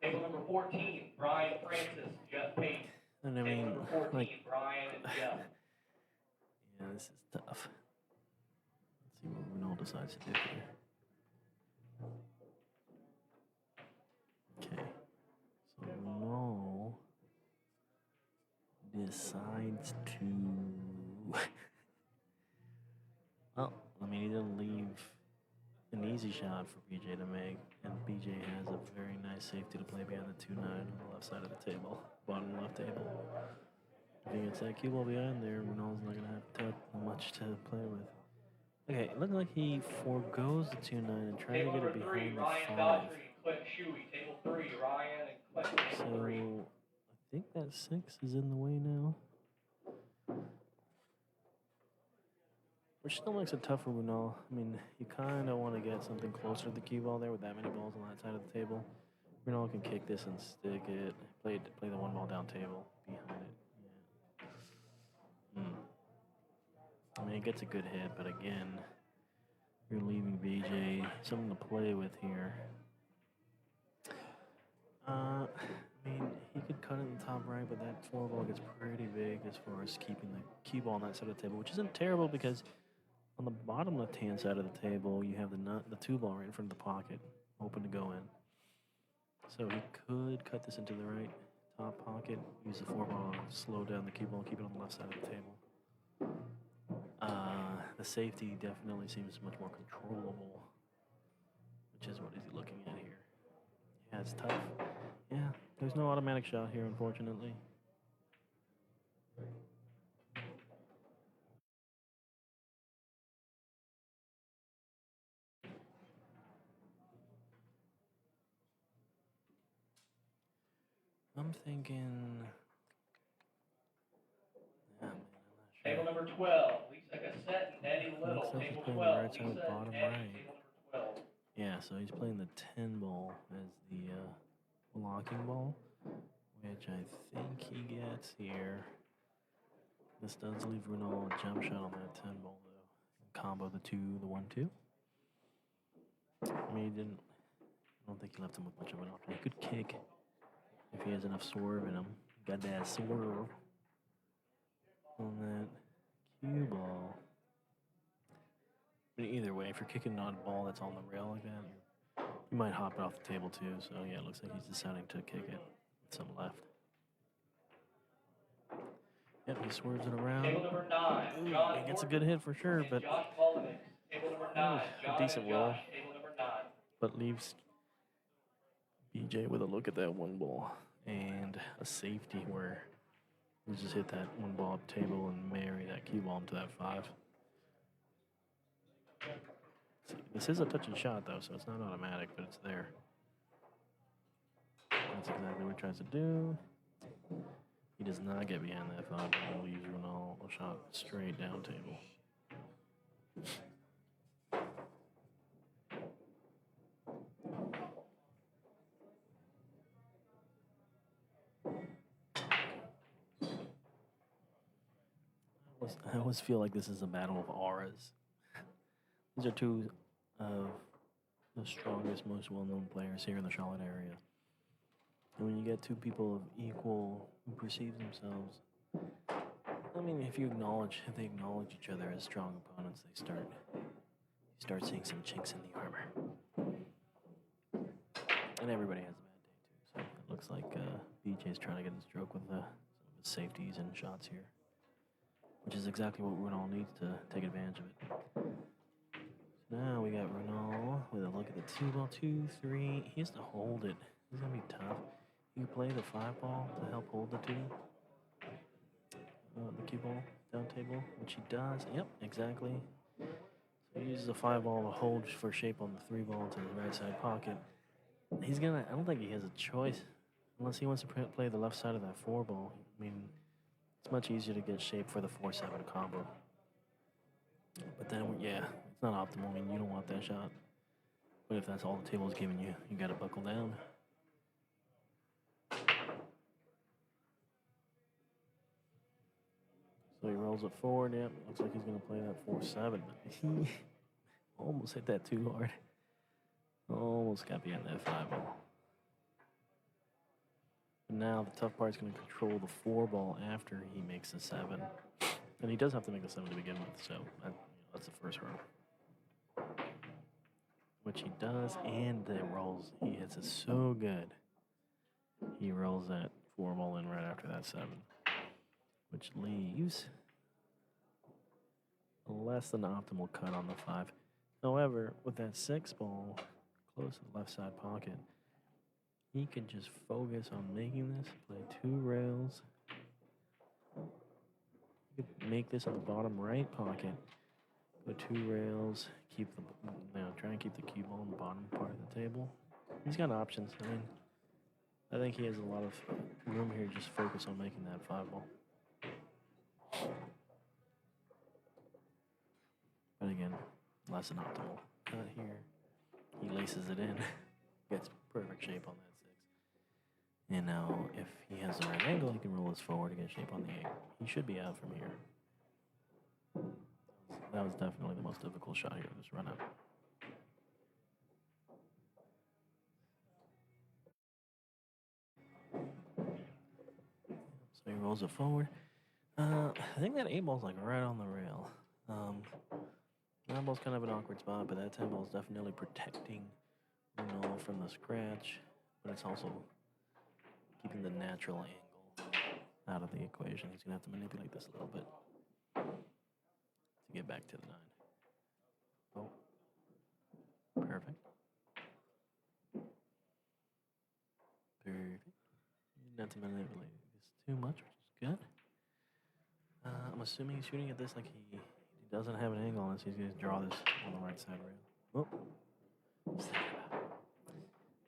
Table number 14, Brian Francis, Jeff Pate. And I Table mean, number 14, like, Brian and Jeff. decides to do here. Okay. So Runal decides to. Well, I mean, he didn't leave an easy shot for BJ to make, and BJ has a very nice safety to play behind the 2-9 on the left side of the table, bottom left table. If he gets that cue ball behind there, Runal's not going to have much to play with. Okay, it looks like he forgoes the 2-9 and tries to get it behind the 5. Table 3, Ryan and Clint. So, I think that 6 is in the way now. Which still makes it tough for Runal. I mean, you kind of want to get something closer to the cue ball there with that many balls on that side of the table. Runal can kick this and stick it. Play the 1 ball down table behind it. Yeah. I mean, it gets a good hit, but again, you're leaving BJ something to play with here. I mean, he could cut it in the top right, but that 4 ball gets pretty big as far as keeping the cue ball on that side of the table, which isn't terrible because on the bottom left-hand side of the table, you have the 2 ball right in front of the pocket, open to go in. So he could cut this into the right top pocket, use the 4 ball, slow down the cue ball, keep it on the left side of the table. The safety definitely seems much more controllable, which is what he's looking at here. Yeah, it's tough. Yeah, there's no automatic shot here, unfortunately. I'm thinking. Yeah, man, I'm not sure. Table number 12, Lisa Cassette and Eddie Little. Looks like he's Table playing 12, the right side, Lisa bottom and Eddie. right. Table number 12. Yeah, so he's playing the 10 ball as the blocking ball, which I think he gets here. This does leave Runal a jump shot on that 10 ball, though. Combo the 2, the 1-2. I mean, I don't think he left him with much of an option. He could kick if he has enough swerve in him. Got that swerve on that cue ball. I mean, either way, if you're kicking on a ball that's on the rail like that, you might hop it off the table too. So yeah, it looks like he's deciding to kick it with some left. Yep, he swerves it around. Table number 9, Ooh, John he gets a good hit for sure, and but Josh Mulligan. Table number 9, John a decent and roll, Josh. Table number 9. but leaves BJ with a look at that 1 ball and a safety where he just hit that 1 ball up table and marry that cue ball into that 5. So this is a touching shot though, so it's not automatic, but it's there. That's exactly what he tries to do. He does not get behind that 5 ball. Leaves Runal a shot straight down table. I always feel like this is a battle of auras. These are 2 of the strongest, most well-known players here in the Charlotte area. And when you get 2 people of equal who perceive themselves, I mean, if they acknowledge each other as strong opponents, you start seeing some chinks in the armor. And everybody has a bad day too. So it looks like BJ's trying to get his stroke with some of his safeties and shots here, which is exactly what Runal needs to take advantage of it. So now we got Runal with a look at the 2 ball, 2, 3. He has to hold it. This is gonna be tough. You can play the 5 ball to help hold the 2. The cue ball down table, which he does. Yep, exactly. So he uses the 5 ball to hold for shape on the 3 ball to the right side pocket. I don't think he has a choice unless he wants to play the left side of that 4 ball. I mean, it's much easier to get shape for the 4-7 combo. But then, yeah, it's not optimal. I mean, you don't want that shot. But if that's all the table's giving you, you got to buckle down. So he rolls it forward. Yep, looks like he's going to play that 4-7. He almost hit that too hard. Almost got behind that 5 ball. But now the tough part is going to control the 4 ball after he makes the 7. And he does have to make the 7 to begin with, so that's the first hurdle. which he does, and the rolls. He hits it so good. He rolls that 4 ball in right after that 7, which leaves a less than optimal cut on the 5. However, with that 6 ball close to the left side pocket, he can just focus on making this, play 2 rails. He could make this in the bottom right pocket, go 2 rails, keep the try and keep the cue ball in the bottom part of the table. He's got options. I mean, I think he has a lot of room here to just focus on making that 5 ball. But again, less than optimal cut here. He laces it in, gets perfect shape on that 6. And now, if he has the right angle, he can roll his forward to get shape on the 8. He should be out from here. That was definitely the most difficult shot here of this run up. So he rolls it forward. I think that 8 ball's like right on the rail. 9 ball's kind of an awkward spot, but that 10 ball's definitely protecting Runal from the scratch, but it's also keeping the natural angle out of the equation. He's gonna have to manipulate this a little bit to get back to the 9. Oh, perfect. Perfect. Not to manipulate this too much, which is good. I'm assuming he's shooting at this like he doesn't have an angle unless he's going to draw this on the right side rail. Oh. What's that about?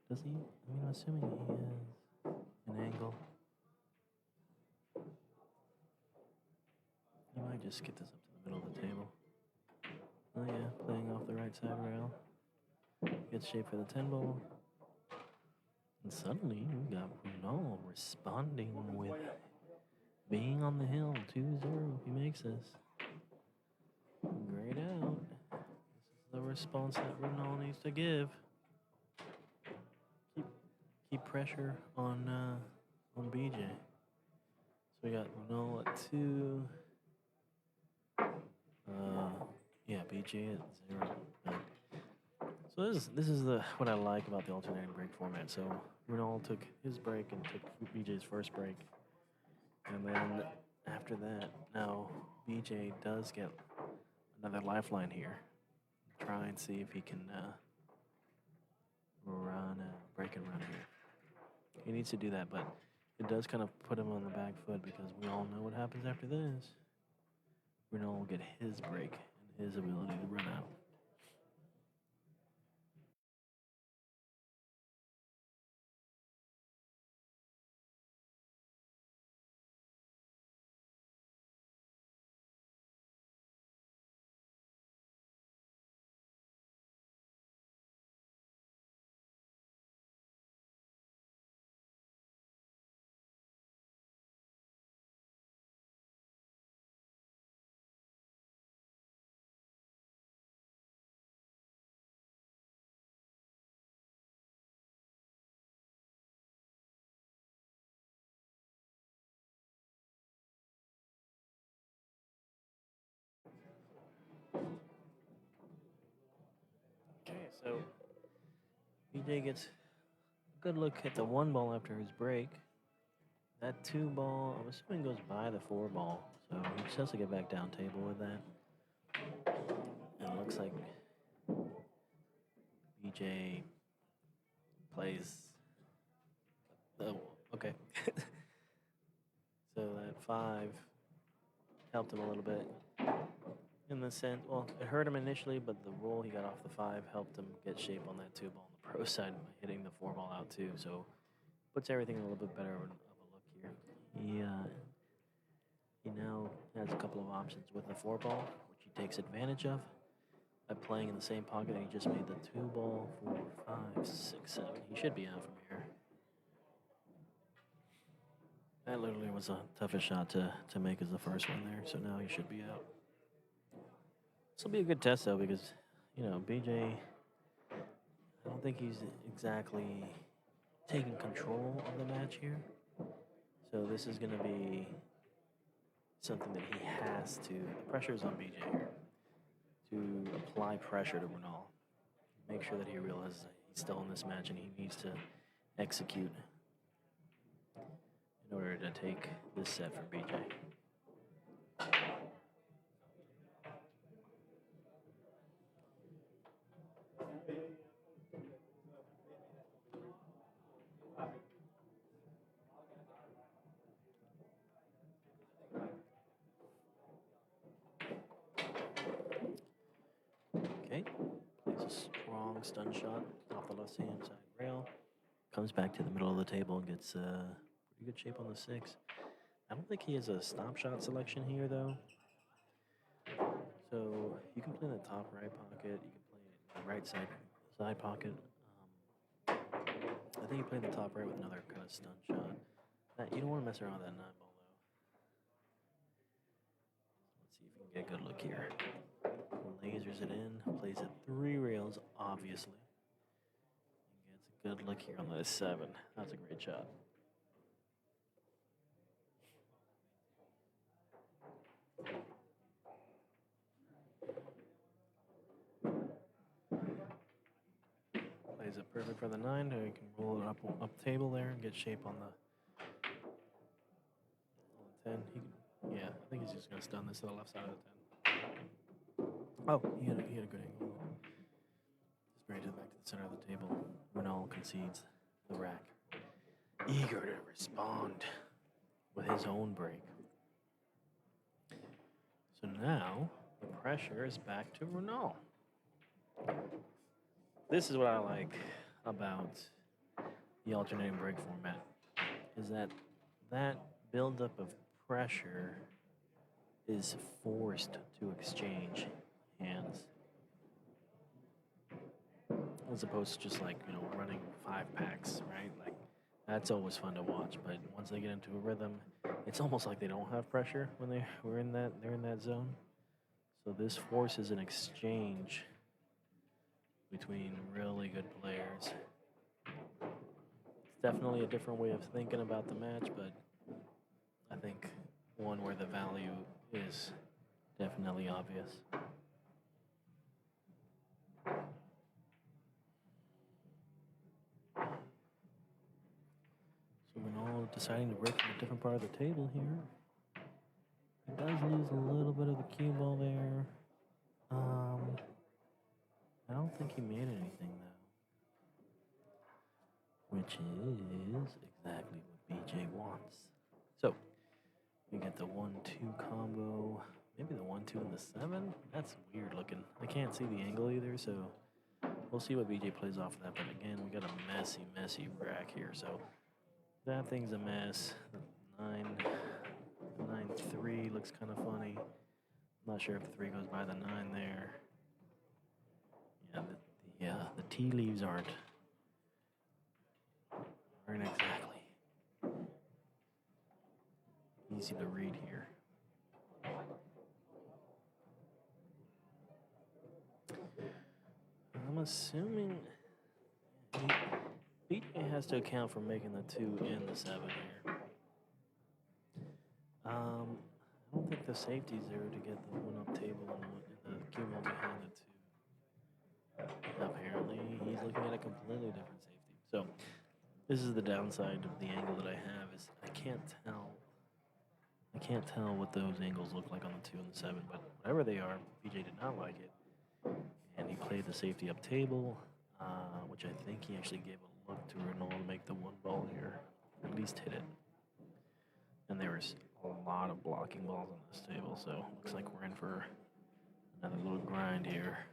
Does he? I mean, I'm assuming he has an angle. He might just get this up to the middle of the table. Oh yeah, playing off the right side rail. Gets shape for the 10 ball. And suddenly we got Runal responding with being on the hill, 2-0. He makes this. Great out. This is the response that Runal needs to give. Keep pressure on BJ. So we got Runal at 2. Yeah, BJ at 0. So this is what I like about the alternating break format. So Runal took his break and took BJ's first break, and then after that, now BJ does get another lifeline here. Try and see if he can break and run here. He needs to do that, but it does kind of put him on the back foot because we all know what happens after this. Runal will get his break and his ability to run out. Okay, so BJ gets a good look at the 1 ball after his break. That 2 ball, I'm assuming, goes by the 4 ball, so he just has to get back down table with that. And it looks like BJ plays. Oh, okay. So that 5 helped him a little bit. In the sense, well, it hurt him initially, but the roll he got off the 5 helped him get shape on that 2 ball on the pro side by hitting the 4 ball out too. So puts everything a little bit better of a look here. He now has a couple of options with the 4 ball, which he takes advantage of by playing in the same pocket that he just made the 2 ball, 4, 5, 6, 7. He should be out from here. That literally was the toughest shot to make as the first one there, so now he should be out. This will be a good test, though, because, BJ, I don't think he's exactly taking control of the match here. So this is going to be something that he has to, the pressure is on BJ here, to apply pressure to Runal. make sure that he realizes that he's still in this match and he needs to execute in order to take this set for BJ. Okay, plays a strong stun shot off the left hand side rail. Comes back to the middle of the table and gets pretty good shape on the 6. I don't think he has a stop shot selection here though. So you can play in the top right pocket, you can play in the right side pocket. I think you play in the top right with another kind of stun shot. You don't want to mess around with that 9 ball though. Let's see if we can get a good look here. Lasers it in, plays it 3 rails, obviously. And gets a good look here on the 7. That's a great shot. Plays it perfect for the 9, so you can roll it up table there and get shape on the 10. Yeah, I think he's just gonna stun this to the left side of the 10. Oh, he had a good angle. Just brings it back to the center of the table. Runal concedes the rack, eager to respond with his own break. So now the pressure is back to Runal. This is what I like about the alternating break format, is that buildup of pressure is forced to exchange hands, as opposed to just like, running 5 packs, right? Like, that's always fun to watch, but once they get into a rhythm, it's almost like they don't have pressure when they're in that zone. So this forces an exchange between really good players. It's definitely a different way of thinking about the match, but I think one where the value is definitely obvious. So we're all deciding to break from a different part of the table here. He does lose a little bit of the cue ball there. I don't think he made anything though, which is exactly what BJ wants. So we get the 1-2 combo, maybe the 1-2 and the 7. That's weird looking. I can't see the angle either, so we'll see what BJ plays off of that. But again, we got a messy rack here. So that thing's a mess. 9-3 looks kind of funny. I'm not sure if the 3 goes by the 9 there. Yeah, the tea leaves aren't exactly easy to read here. I'm assuming BJ has to account for making the 2 and the 7 here. I don't think the safety's there to get the 1-up table and the cue ball behind the 2. Apparently, he's looking at a completely different safety. So this is the downside of the angle that I have, is I can't tell what those angles look like on the 2 and the 7, but whatever they are, BJ did not like it. And he played the safety up table, which I think he actually gave a look to Runal to make the 1 ball here, at least hit it. And there was a lot of blocking balls on this table, so looks like we're in for another little grind here.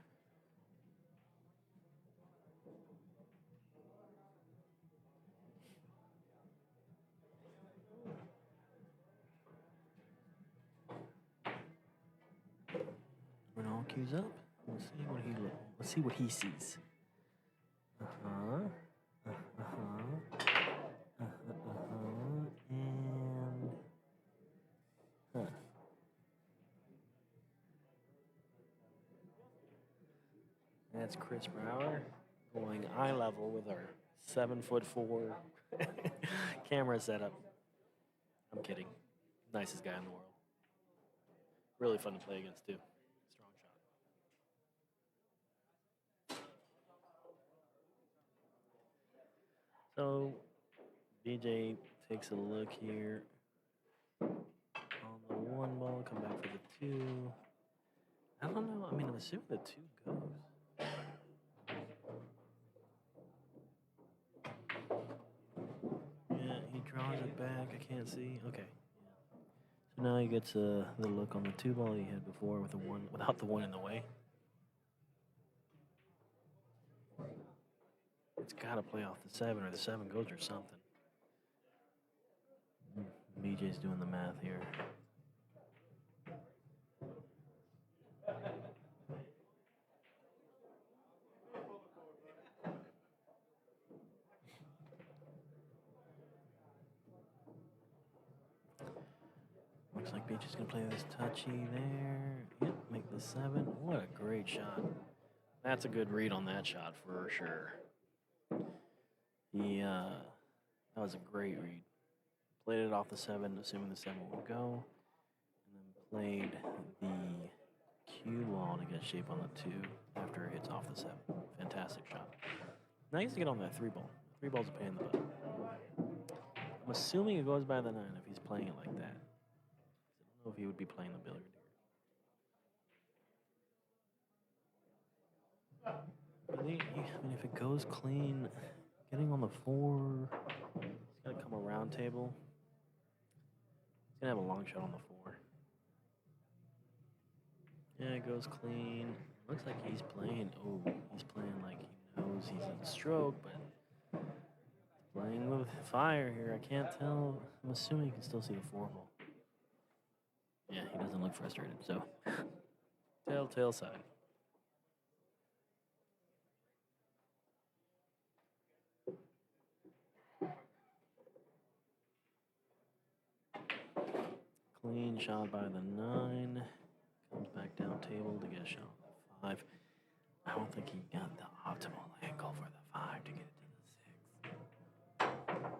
Runal cues up. Let's see what he sees. And that's Chris Brower going eye level with our 7'4" camera setup. I'm kidding. Nicest guy in the world. Really fun to play against too. Strong shot. So BJ takes a look here on the one ball, come back for the two. I don't know. I mean, I'm assuming the two goes. Yeah, he draws it back. I can't see. Okay. So now he gets the look on the two ball he had before with the one without the one in the way. It's got to play off the seven, or the seven goes or something. BJ's doing the math here. Looks like BJ's gonna play this touchy there. Yep, make the seven. What a great shot. That's a good read on that shot for sure. That was a great read. Played it off the seven, assuming the seven would go, and then played the cue ball to get shape on the two after it hits off the seven. Fantastic shot. Now he has to get on that three ball. Three ball's a pain in the butt. I'm assuming it goes by the nine if he's playing it like that. I don't know if he would be playing the billiard here. Really, I mean, if it goes clean, getting on the four, he's gonna come around table. He's gonna have a long shot on the four. Yeah, it goes clean. Looks like he's playing. Oh, he's playing like he knows he's in stroke, but playing with fire here. I can't tell. I'm assuming you can still see the four ball. Yeah, he doesn't look frustrated. So, telltale sign. Clean shot by the nine. Comes back down table to get a shot on the five. I don't think he got the optimal angle for the five to get it to the six.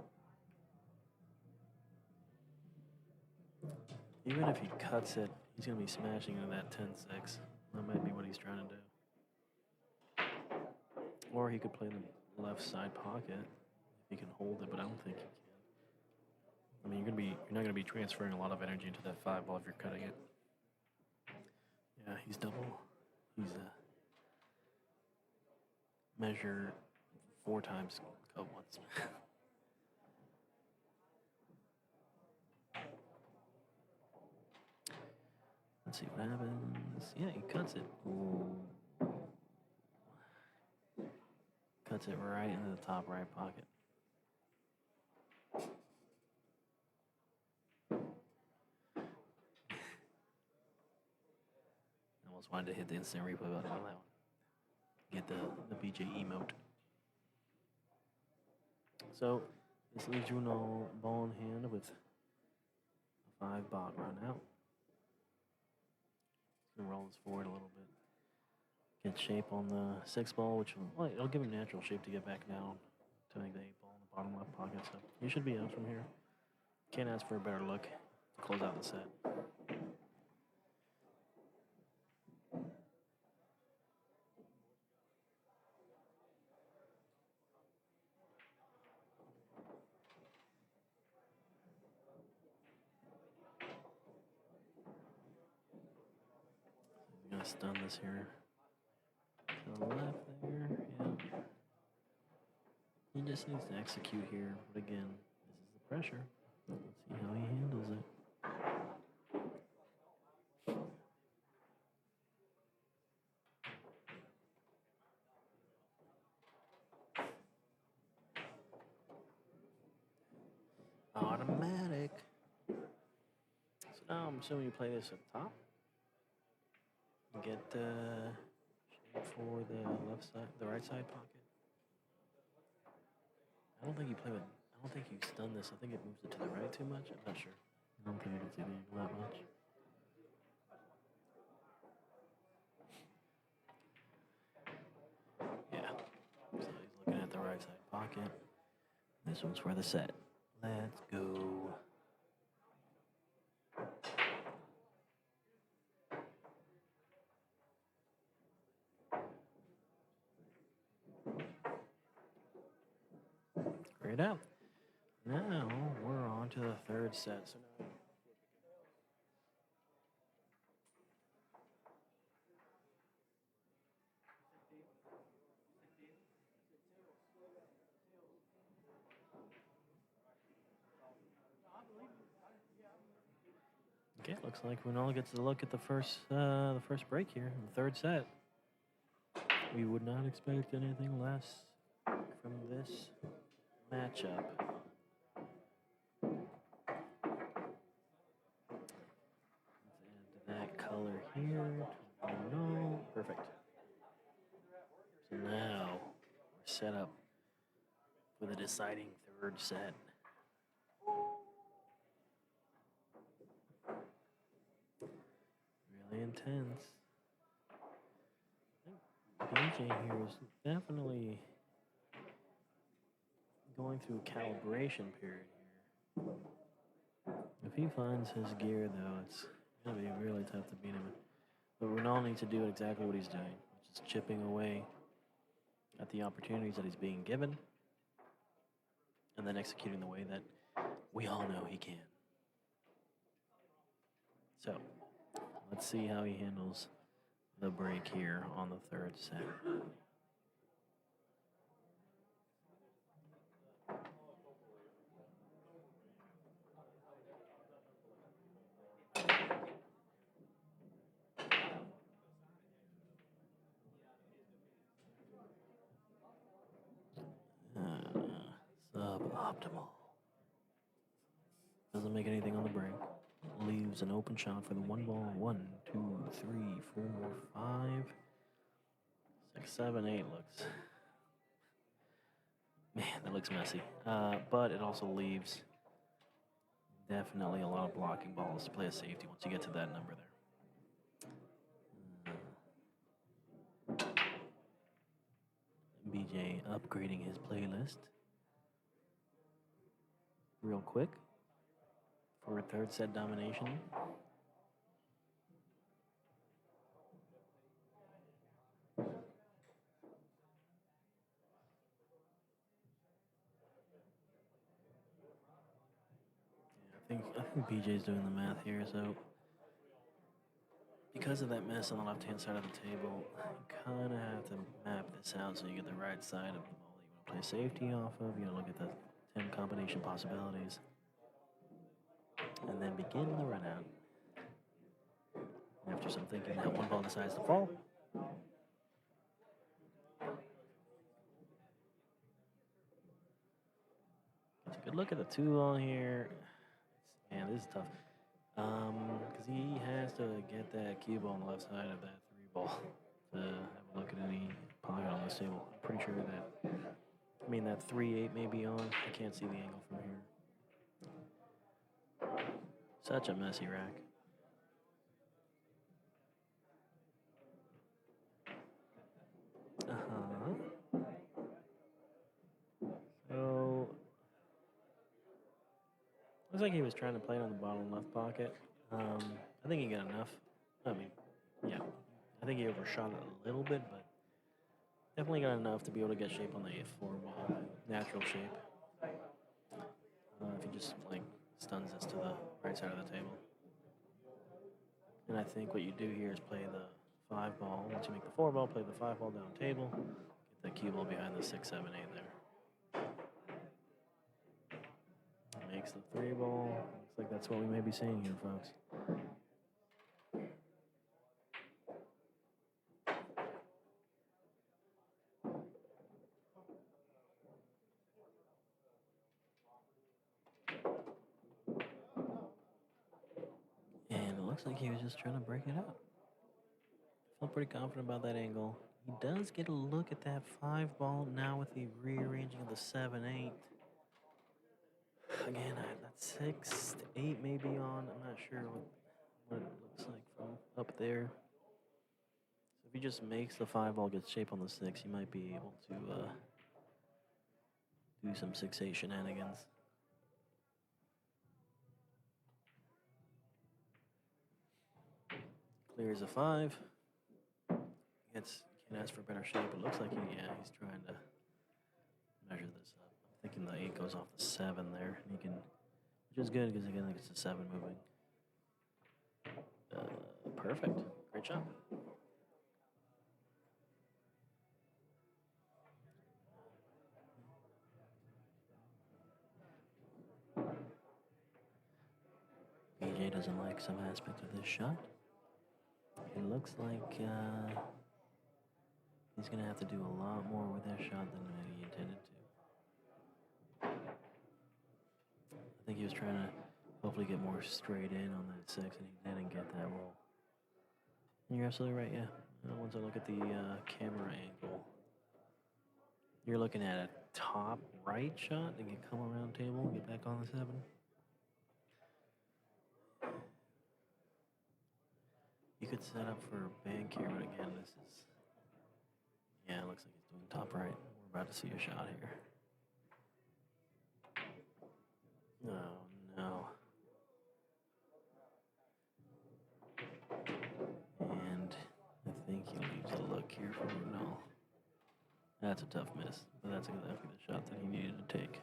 Even if he cuts it, he's going to be smashing into that 10-6. That might be what he's trying to do. Or he could play the left side pocket if he can hold it, but I don't think he can. I mean, you're not gonna be transferring a lot of energy into that five ball if you're cutting it. Yeah, he's double. He's measure 4 times, cut once. Let's see what happens. Yeah, he cuts it. Ooh. Cuts it right into the top right pocket. Almost wanted to hit the instant replay button on that one. Get the BJ emote. So this leaves Runal ball in hand with a 5 bot run out. He's gonna roll this forward a little bit. Get shape on the 6 ball, which will, it'll give him natural shape to get back down to make the 8 ball in the bottom left pocket. So he should be out from here. Can't ask for a better look to close out the set. He's gonna stun this here. To the left there, yeah. He just needs to execute here, but again, this is the pressure. Let's see how he handles it. Automatic. So now I'm assuming you play this up top. Get shape for the left side, the right side pocket. I don't think you stun this. I think it moves it to the right too much. I'm not sure. I don't think I can see the angle that much. Yeah. So he's looking at the right side pocket. This one's for the set. Let's go. Straight out. Now we're on to the third set. So now okay, looks like Runal gets a look at the first break here in the third set. We would not expect anything less from this matchup. Let's add that color here. No, perfect. So now we're set up for the deciding third set. Really intense. I think BJ here is definitely going through a calibration period here. If he finds his gear, though, it's going to be really tough to beat him. But Runal needs to do exactly what he's doing, which is chipping away at the opportunities that he's being given and then executing the way that we all know he can. So, let's see how he handles the break here on the third set. Suboptimal. Doesn't make anything on the break. Leaves an open shot for the one ball. 1, 2, 3, 4, 5, 6, 7, 8 looks. Man, that looks messy. But it also leaves definitely a lot of blocking balls to play a safety once you get to that number there. BJ upgrading his playlist real quick for a third set domination. I think BJ's doing the math here, so because of that mess on the left-hand side of the table, you kind of have to map this out so you get the right side of the ball that you want to play safety off of. You gotta look at the 10 combination possibilities, and then begin the run out. After some thinking, that one ball decides to fall. Let's a good look at the 2 ball here. Man, this is tough. Because he has to get that cue ball on the left side of that 3 ball to have a look at any pocket on this table. I'm pretty sure that 3-8 may be on. I can't see the angle from here. Such a messy rack. So, looks like he was trying to play it on the bottom left pocket. I think he got enough. Yeah. I think he overshot it a little bit, but definitely got enough to be able to get shape on the 4 ball. Natural shape. If he just, stuns this to the right side of the table. And I think what you do here is play the 5 ball. Once you make the 4 ball, play the 5 ball down table. Get the cue ball behind the 6, 7, 8 there. Makes the 3 ball. Looks like that's what we may be seeing here, folks. And it looks like he was just trying to break it up. Felt pretty confident about that angle. He does get a look at that 5 ball now with the rearranging of the 7, 8. Again, that 6 to 8 may be on. I'm not sure what it looks like from up there. So if he just makes the 5 ball get shape on the 6, he might be able to do some 6-8 shenanigans. Clears a 5. Can't ask for better shape. It looks like he's trying to measure this up. Thinking the 8 goes off the 7 there. And he can, which is good because again, it's a 7 moving. Perfect. Great job. BJ doesn't like some aspect of this shot. It looks like he's going to have to do a lot more with that shot than he intended to. I think he was trying to hopefully get more straight in on that 6, and he didn't get that roll. And you're absolutely right, yeah. Once I look at the camera angle, you're looking at a top right shot and you come around table, get back on the 7. You could set up for a bank here, but again, this is, yeah, it looks like he's doing top right. We're about to see a shot here. Oh, no. And I think he leaves a look here for Runal. That's a tough miss, but that's exactly the shot that he needed to take.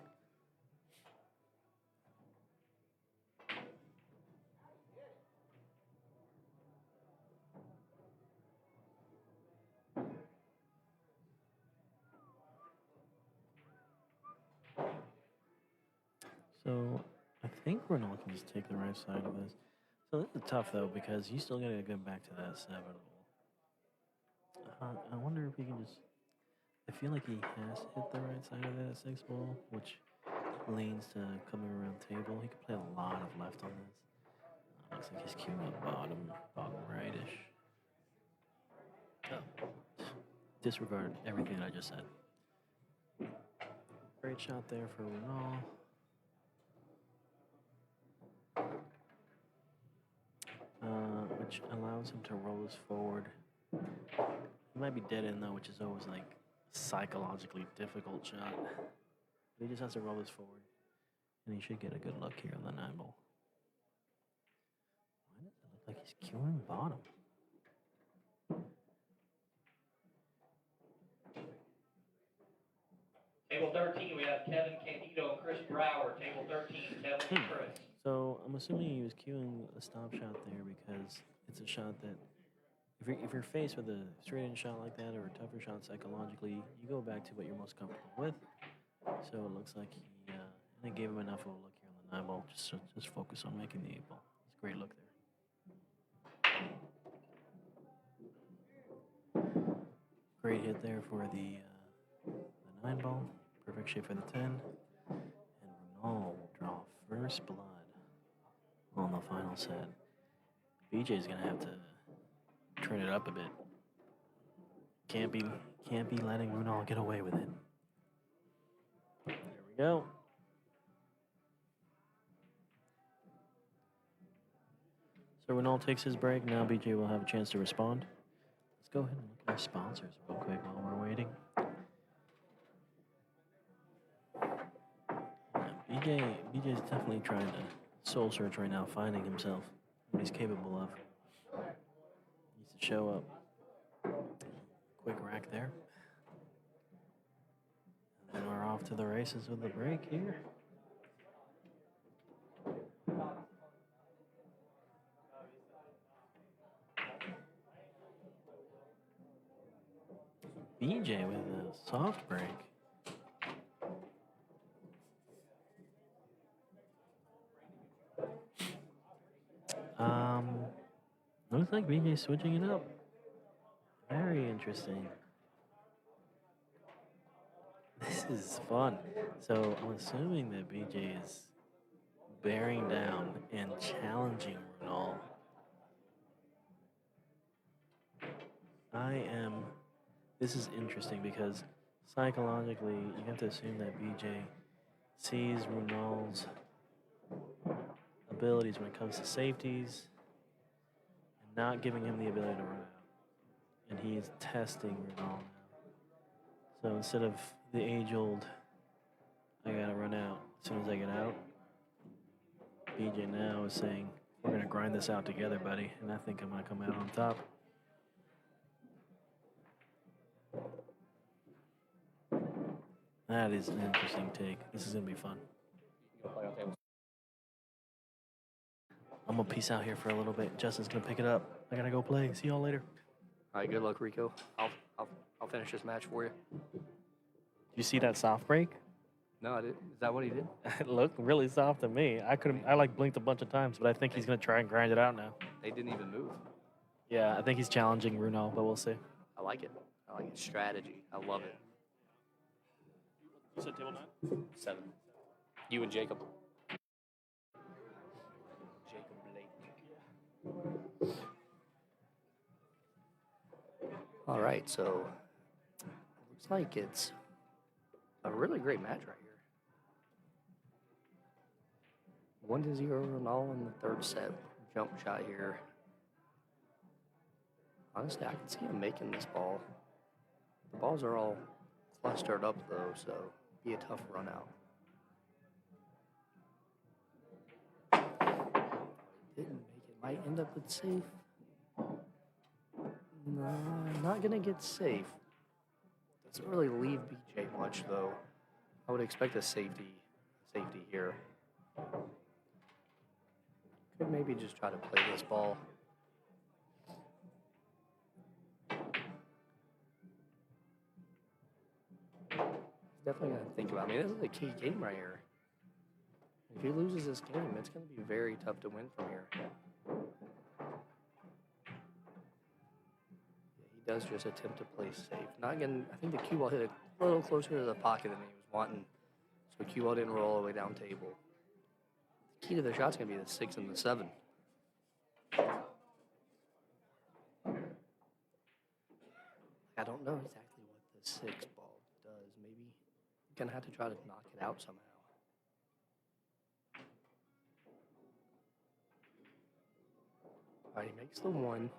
So I think Runal can just take the right side of this. So this is tough though because you still gotta go back to that 7. I wonder if he can just. I feel like he has hit the right side of that 6 ball, which leans to coming around table. He could play a lot of left on this. Looks like he's queuing up bottom rightish. Oh. Disregard everything I just said. Great shot there for Runal. Which allows him to roll this forward. He might be dead in though, which is always like a psychologically difficult shot. But he just has to roll this forward, and he should get a good look here on the 9 ball. Why does it look like he's queuing bottom? Table 13, we have Kevin Candido and Chris Brower. Table 13, Kevin and Chris. So I'm assuming he was queuing a stop shot there because it's a shot that if you're faced with a straight-in shot like that or a tougher shot psychologically, you go back to what you're most comfortable with. So it looks like he gave him enough of a look here on the 9 ball. Just focus on making the 8 ball. It's a great look there. Great hit there for the 9 ball. Perfect shape for the 10. And Runal will draw first blood on the final set. BJ's gonna have to turn it up a bit. Can't be letting Runal get away with it. There we go. So Runal takes his break. Now BJ will have a chance to respond. Let's go ahead and look at our sponsors real quick while we're waiting. BJ's definitely trying to soul search right now, finding himself, what he's capable of. Needs to show up. Quick rack there. And then we're off to the races with the break here. BJ with a soft break. Looks like BJ's switching it up. Very interesting. This is fun. So I'm assuming that BJ is bearing down and challenging Runal. This is interesting because psychologically you have to assume that BJ sees Runal's abilities when it comes to safeties and not giving him the ability to run out. And he is testing Runal now. So instead of the age-old, I gotta run out as soon as I get out, BJ now is saying, we're gonna grind this out together, buddy, and I think I'm gonna come out on top. That is an interesting take. This is gonna be fun. Go play on table. I'm gonna peace out here for a little bit. Justin's gonna pick it up. I gotta go play. See y'all later. All right, good luck, Rico. I'll finish this match for you. You see that soft break? No, I didn't. Is that what he did? It looked really soft to me. I like blinked a bunch of times, but I think he's gonna try and grind it out now. They didn't even move. Yeah, I think he's challenging Runal, but we'll see. I like it. I like it. Strategy. I love it. You said table 9? 7. You and Jacob. Jacob Blake. All right, so looks like it's a really great match right here. 1-0 Runal in the third set. Jump shot here. Honestly, I can see him making this ball. The balls are all clustered up though, so be a tough run out. Didn't make it. Might end up with safe. No, not gonna get safe. Doesn't really leave BJ much though. I would expect a safety here. Could maybe just try to play this ball. Definitely gonna think about. I mean, this is a key game right here. If he loses this game, it's gonna be very tough to win from here. Yeah, he does just attempt to play safe. Not getting. I think the cue ball hit a little closer to the pocket than he was wanting, so cue ball didn't roll all the way down table. The key to the shot's gonna be the 6 and the 7. I don't know exactly what the 6 ball does. Maybe gonna have to try to knock it out somehow. All right, he makes the 1.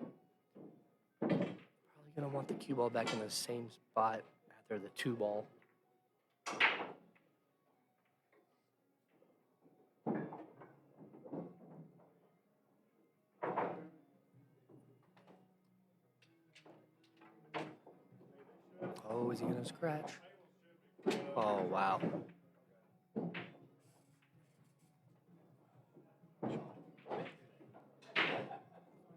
Probably gonna want the cue ball back in the same spot after the 2 ball. Oh, is he gonna scratch? Oh, wow.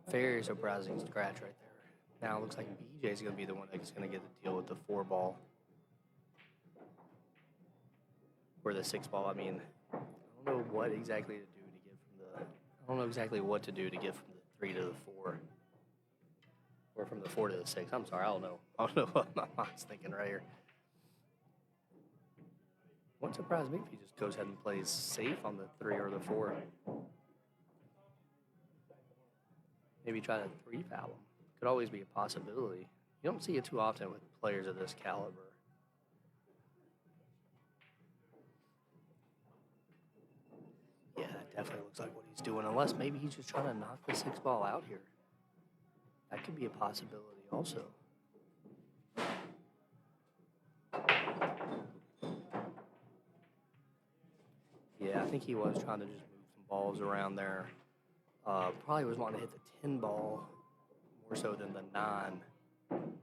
Very surprising scratch right there. Now it looks like BJ's going to be the one that's going to get the deal with the 4 ball. Or the 6 ball, I mean. I don't know what exactly to do to get from the... I don't know exactly what to do to get from the 3 to the 4. Or from the 4 to the 6. I'm sorry, I don't know. I don't know what my mind's thinking right here. Wouldn't surprise me if he just goes ahead and plays safe on the 3 or the 4. Maybe try to 3 foul him. Could always be a possibility. You don't see it too often with players of this caliber. Yeah, that definitely looks like what he's doing. Unless maybe he's just trying to knock the 6 ball out here. That could be a possibility also. Yeah, I think he was trying to just move some balls around there. Probably was wanting to hit the 10 ball more so than the 9. Let's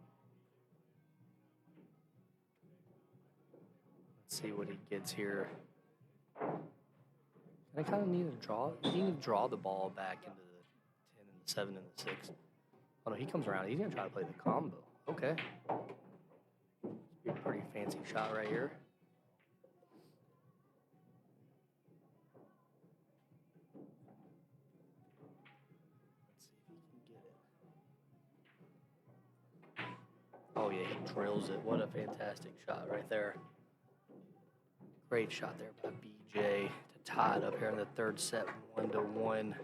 see what he gets here. I kind of need to draw. You need to draw the ball back into the 10 and the 7 and the 6. Oh no, he comes around. He's gonna try to play the combo. Okay. Be a pretty fancy shot right here. Let's see if he can get it. Oh yeah, he drills it. What a fantastic shot right there. Great shot there by BJ to tie it up here in the third set, 1-1.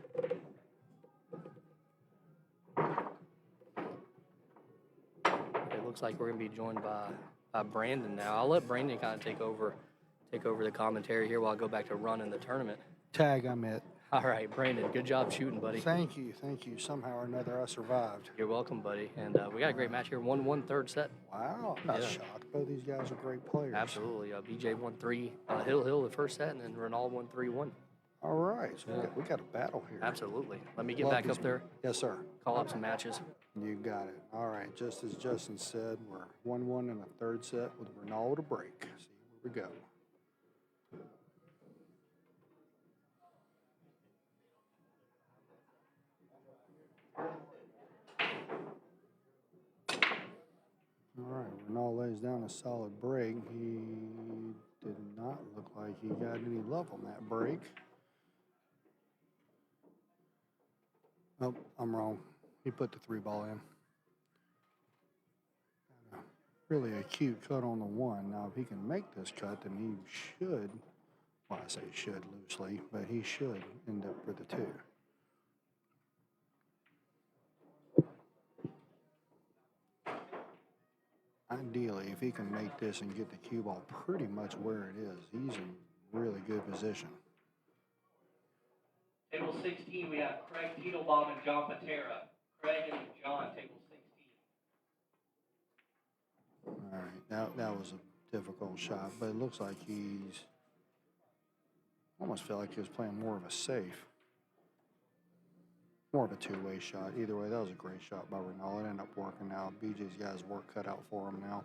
It looks like we're gonna be joined by Brandon now. I'll let Brandon kind of take over the commentary here while I go back to running the tournament. Tag, I'm it. All right, Brandon, good job shooting, buddy. Thank you. Somehow or another, I survived. You're welcome, buddy. And we got a great match here, 1-1 third set. Wow, I'm not Yeah. shocked. Both these guys are great players. Absolutely. BJ won 3, Hill the first set, and then Runal won 3-1. All right, so Yeah. we got a battle here. Absolutely. Let me get Love back these- up there, Yes, sir. call up some matches. You got it. All right, just as Justin said, we're 1-1 in the third set with Runal to break. See where we go. All right, Runal lays down a solid break. He did not look like he got any love on that break. Nope, I'm wrong. He put the 3-ball in. Really a cute cut on the 1. Now, if he can make this cut, then he should, well, I say should loosely, but he should end up with a 2. Ideally, if he can make this and get the cue ball pretty much where it is, he's in really good position. Table 16, we have Craig Titelbaum and John Patera. Craig and John, table 16. All right, that was a difficult shot, but it looks like he's, almost felt like he was playing more of a safe. More of a two-way shot. Either way, that was a great shot by Runal. It ended up working out. BJ's got his work cut out for him now.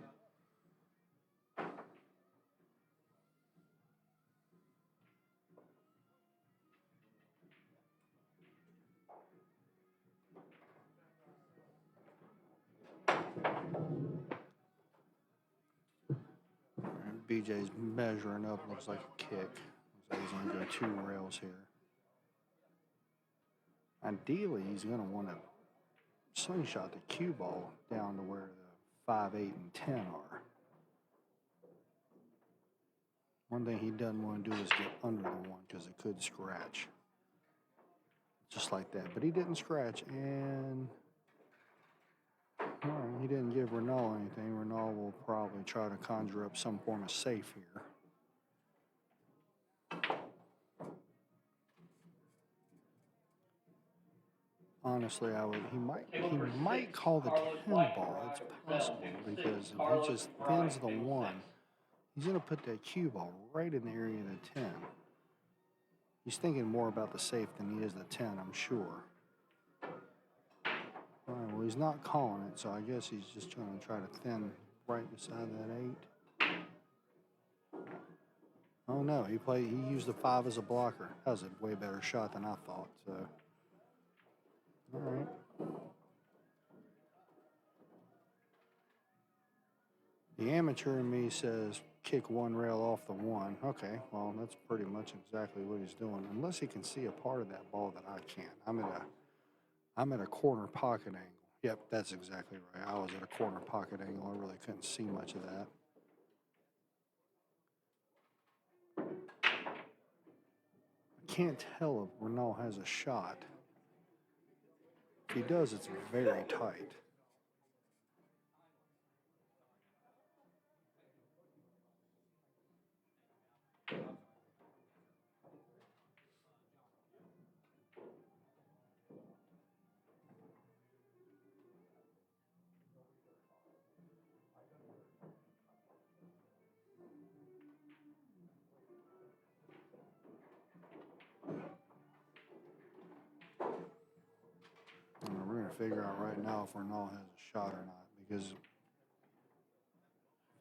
And BJ's measuring up. Looks like a kick. Looks like he's going to go 2 rails here. Ideally, he's going to want to slingshot the cue ball down to where the 5, 8, and 10 are. One thing he doesn't want to do is get under the 1 because it could scratch. Just like that. But he didn't scratch, and all right, he didn't give Runal anything. Runal will probably try to conjure up some form of safe here. Honestly, he might call the 10 ball. It's possible because if he just thins the 1, he's going to put that cue ball right in the area of the 10. He's thinking more about the safe than he is the 10, I'm sure. All right, well, he's not calling it, so I guess he's just trying to thin right beside that 8. Oh no, he used the 5 as a blocker. That was a way better shot than I thought. So, all right. The amateur in me says kick 1 rail off the 1. Okay, well, that's pretty much exactly what he's doing. Unless he can see a part of that ball that I can't. I'm at a corner pocket angle. Yep, that's exactly right. I was at a corner pocket angle. I really couldn't see much of that. I can't tell if Runal has a shot. If he does, it's very tight. We're going to figure out right now if Runal has a shot or not, because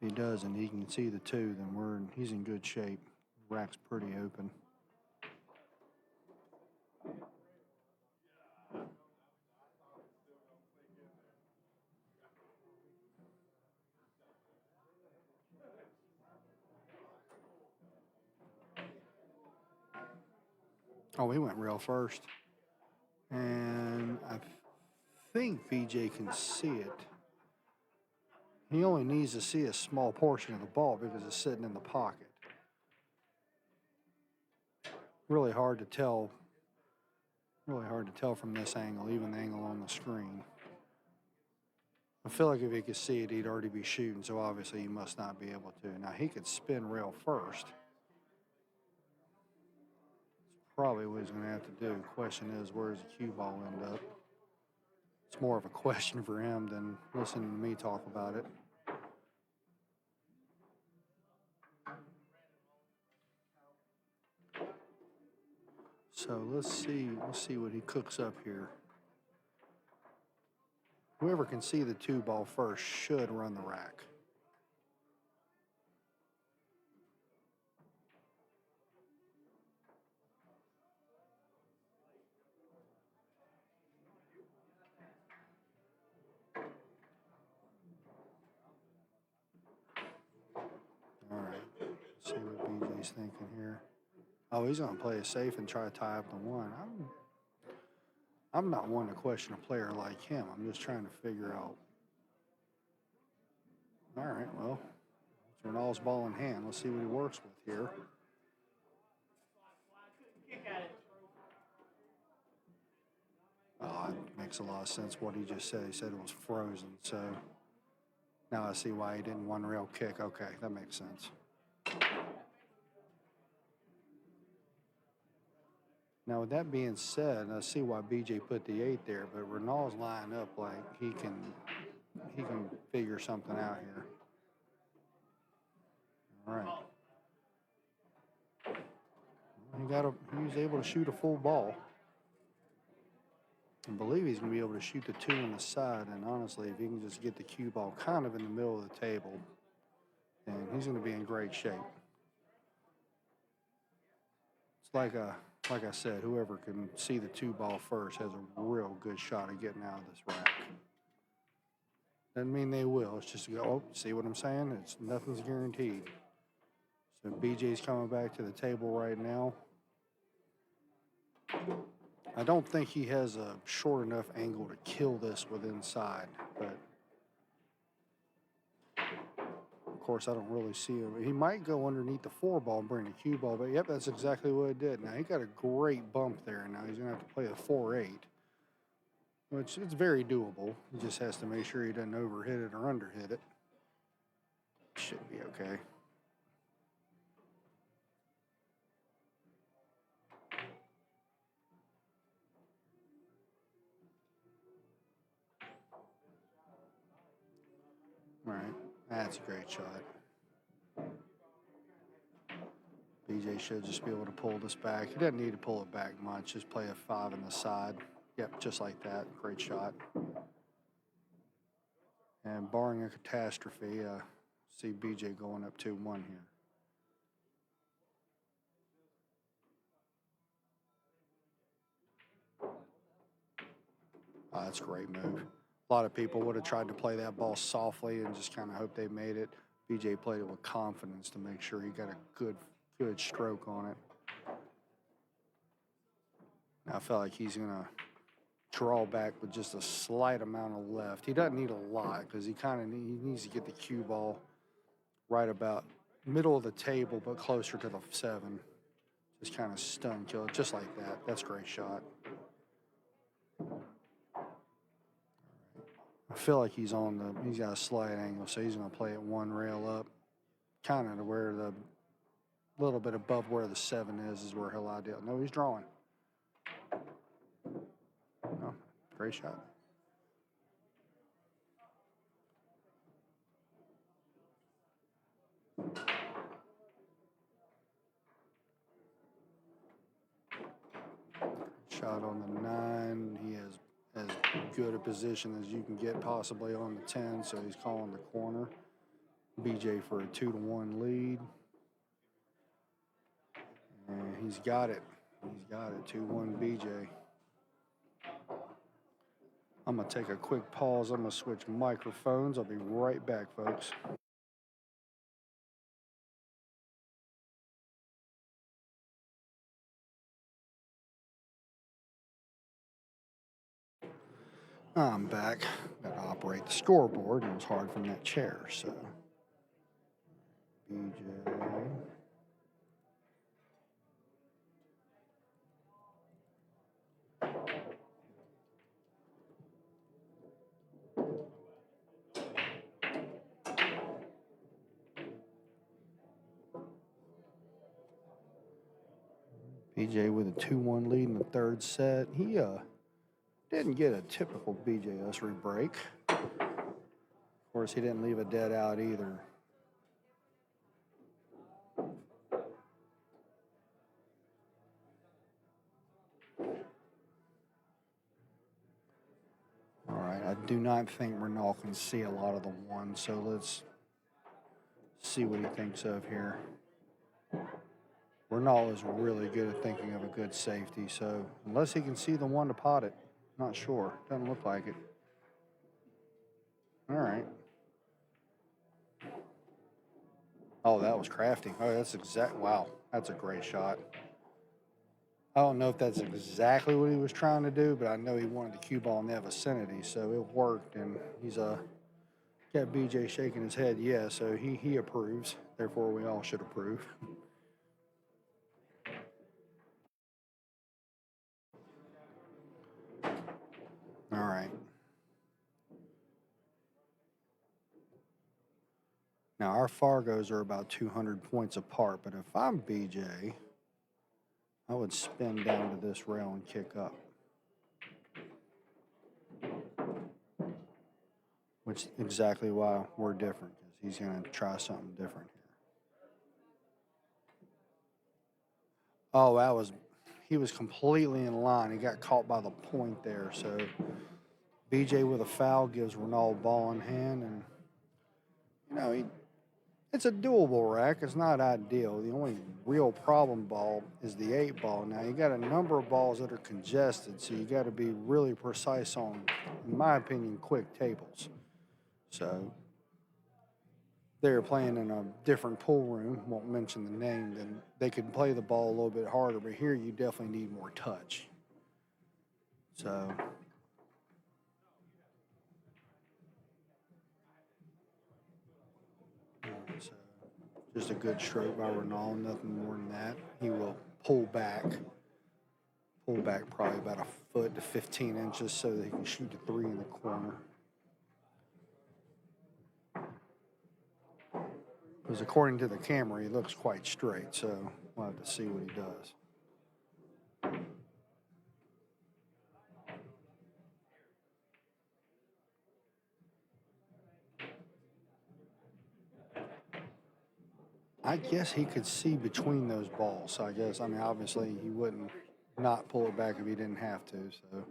if he does and he can see the 2, then he's in good shape. Rack's pretty open. Oh, he went rail first. And I think BJ can see it. He only needs to see a small portion of the ball because it's sitting in the pocket. Really hard to tell from this angle, even the angle on the screen. I feel like if he could see it, he'd already be shooting, so obviously he must not be able to. Now, he could spin rail first. That's probably what he's going to have to do. Question is, where does the cue ball end up? It's more of a question for him than listening to me talk about it. So let's see what he cooks up here. Whoever can see the 2 ball first should run the rack. he's thinking here. Oh, he's going to play it safe and try to tie up the one. I'm not one to question a player like him. I'm just trying to figure out. All right, well, it's Runal's ball in hand. Let's see what he works with here. Oh, it makes a lot of sense what he just said. He said it was frozen, so now I see why he didn't one rail kick. Okay, that makes sense. Now, with that being said, I see why BJ put the 8 there, but Runal's lining up like he can figure something out here. All right. He was able to shoot a full ball. I believe he's going to be able to shoot the 2 on the side, and honestly, if he can just get the cue ball kind of in the middle of the table, then he's going to be in great shape. It's like I said, whoever can see the 2 ball first has a real good shot at getting out of this rack. Doesn't mean they will. It's just to go, oh, see what I'm saying? Nothing's guaranteed. So BJ's coming back to the table right now. I don't think he has a short enough angle to kill this with inside, but of course I don't really see him. He might go underneath the 4 ball and bring the cue ball, but yep, that's exactly what it did. Now he got a great bump there. Now he's gonna have to play the 4-8, which is very doable. He just has to make sure he doesn't overhit it or underhit it. Should be okay. All right, that's a great shot. BJ should just be able to pull this back. He doesn't need to pull it back much. Just play a 5 on the side. Yep, just like that. Great shot. And barring a catastrophe, see BJ going up 2-1 here. Oh, that's a great move. A lot of people would have tried to play that ball softly and just kind of hope they made it. BJ played it with confidence to make sure he got a good stroke on it. Now I feel like he's going to draw back with just a slight amount of left. He doesn't need a lot because he needs to get the cue ball right about middle of the table but closer to the 7. Just kind of stun kill it, just like that. That's a great shot. I feel like he's got a slight angle, so he's going to play it 1 rail up, kind of to where the little bit above where the 7 is where he'll ideal. No, he's drawing. No, great shot. Shot on the 9. He has as good a position as you can get possibly on the 10, so he's calling the corner. BJ for a 2-1 lead. And he's got it. He's got it. 2-1 BJ. I'm going to take a quick pause. I'm going to switch microphones. I'll be right back, folks. I'm back. Got to operate the scoreboard, and it was hard from that chair, so. BJ. BJ with a 2-1 lead in the 3rd set. He didn't get a typical BJ Ussery break. Of course, he didn't leave a dead out either. All right, I do not think Runal can see a lot of the 1, so let's see what he thinks of here. Runal is really good at thinking of a good safety, so unless he can see the 1 to pot it, not sure. Doesn't look like it. All right. Oh, that was crafty. Oh, that's exact. Wow, that's a great shot. I don't know if that's exactly what he was trying to do, but I know he wanted the cue ball in that vicinity, so it worked. And he's got BJ shaking his head, yeah. So he approves. Therefore, we all should approve. All right. Now our Fargos are about 200 points apart, but if I'm BJ, I would spin down to this rail and kick up. Which is exactly why we're different, because he's going to try something different here. Oh, he was completely in line. He got caught by the point there. So BJ with a foul gives Runal ball in hand, and it's a doable rack. It's not ideal. The only real problem ball is the 8 ball. Now you got a number of balls that are congested, so you got to be really precise on, in my opinion, quick tables. So they're playing in a different pool room, won't mention the name, then they could play the ball a little bit harder, but here you definitely need more touch. So just a good stroke by Runal, nothing more than that. He will pull back probably about a foot to 15 inches so that he can shoot the 3 in the corner. Because according to the camera, he looks quite straight, so we'll have to see what he does. I guess he could see between those balls. So I mean, obviously he wouldn't not pull it back if he didn't have to, so.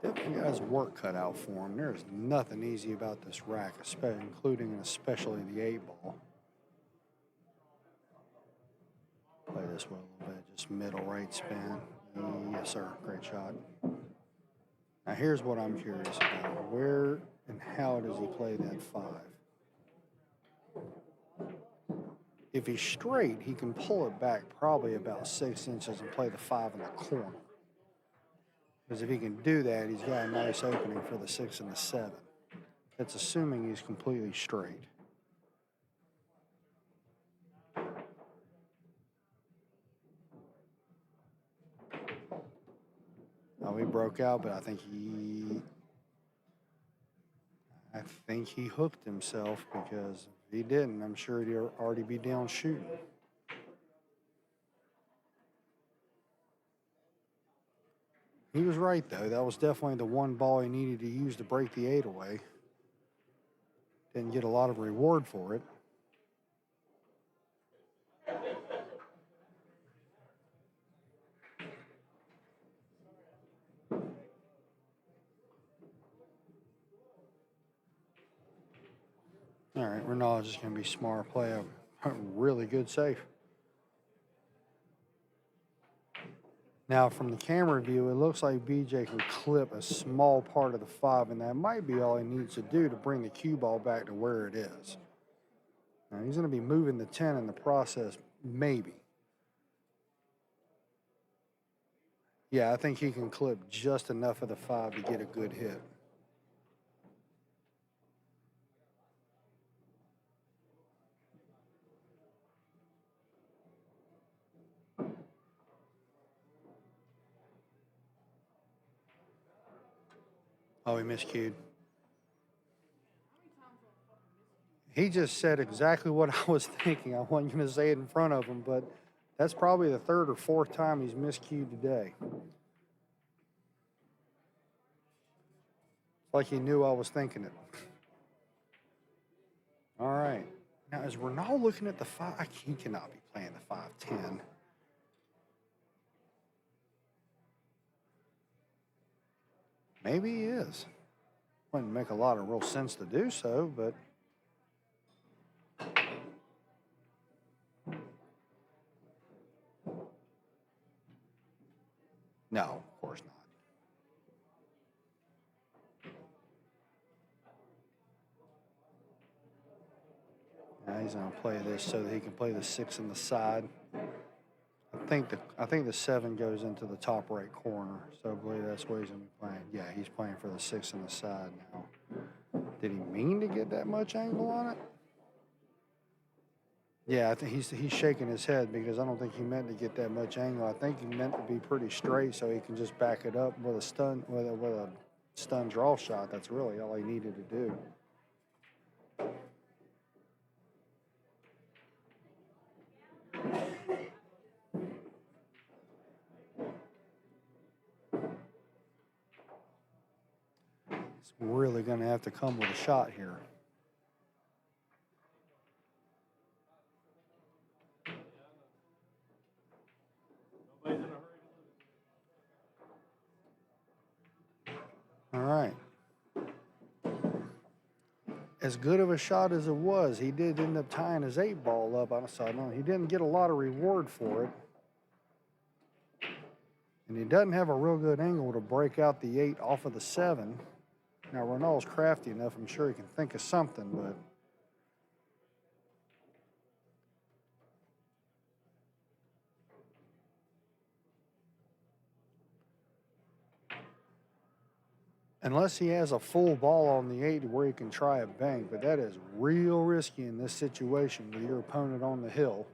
Definitely has work cut out for him. There's nothing easy about this rack, including and especially the 8 ball. Play this way a little bit, just middle right spin. Yes, sir. Great shot. Now here's what I'm curious about. Where and how does he play that 5? If he's straight, he can pull it back probably about 6 inches and play the 5 in the corner. Because if he can do that, he's got a nice opening for the 6 and the 7. That's assuming he's completely straight. Oh, he broke out, but I think he hooked himself, because if he didn't, I'm sure he'd already be down shooting. He was right, though. That was definitely the one ball he needed to use to break the 8 away. Didn't get a lot of reward for it. All right, Runal is just going to be smart, play a really good save. Now, from the camera view, it looks like BJ can clip a small part of the 5, and that might be all he needs to do to bring the cue ball back to where it is. Now, he's going to be moving the 10 in the process, maybe. Yeah, I think he can clip just enough of the 5 to get a good hit. Oh, he miscued. He just said exactly what I was thinking. I wasn't going to say it in front of him, but that's probably the 3rd or 4th time he's miscued today. It's like he knew I was thinking it. All right. Now, is Runal looking at the 5? He cannot be playing the 5-10. Maybe he is. Wouldn't make a lot of real sense to do so, but No, of course not. Now he's gonna play this so that he can play the 6 in the side. I think the 7 goes into the top right corner, so I believe that's what he's gonna be playing. Yeah, he's playing for the 6 in the side now. Did he mean to get that much angle on it? Yeah, I think he's shaking his head because I don't think he meant to get that much angle. I think he meant to be pretty straight so he can just back it up with a stun draw shot. That's really all he needed to do. He's really going to have to come with a shot here. All right. As good of a shot as it was, he did end up tying his 8-ball up on a side. No, he didn't get a lot of reward for it. And he doesn't have a real good angle to break out the 8 off of the 7. Now, Runal's crafty enough. I'm sure he can think of something, but unless he has a full ball on the 8 where he can try a bank, but that is real risky in this situation with your opponent on the hill,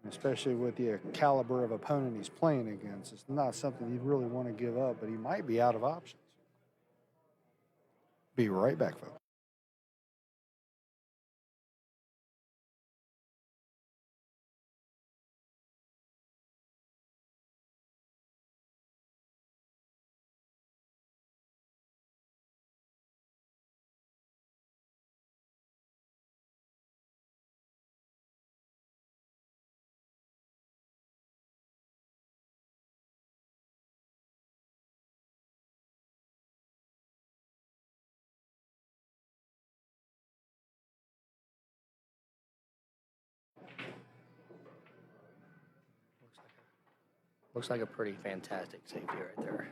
especially with the caliber of opponent he's playing against. It's not something you'd really want to give up, but he might be out of options. Be right back, folks. Looks like a pretty fantastic safety right there.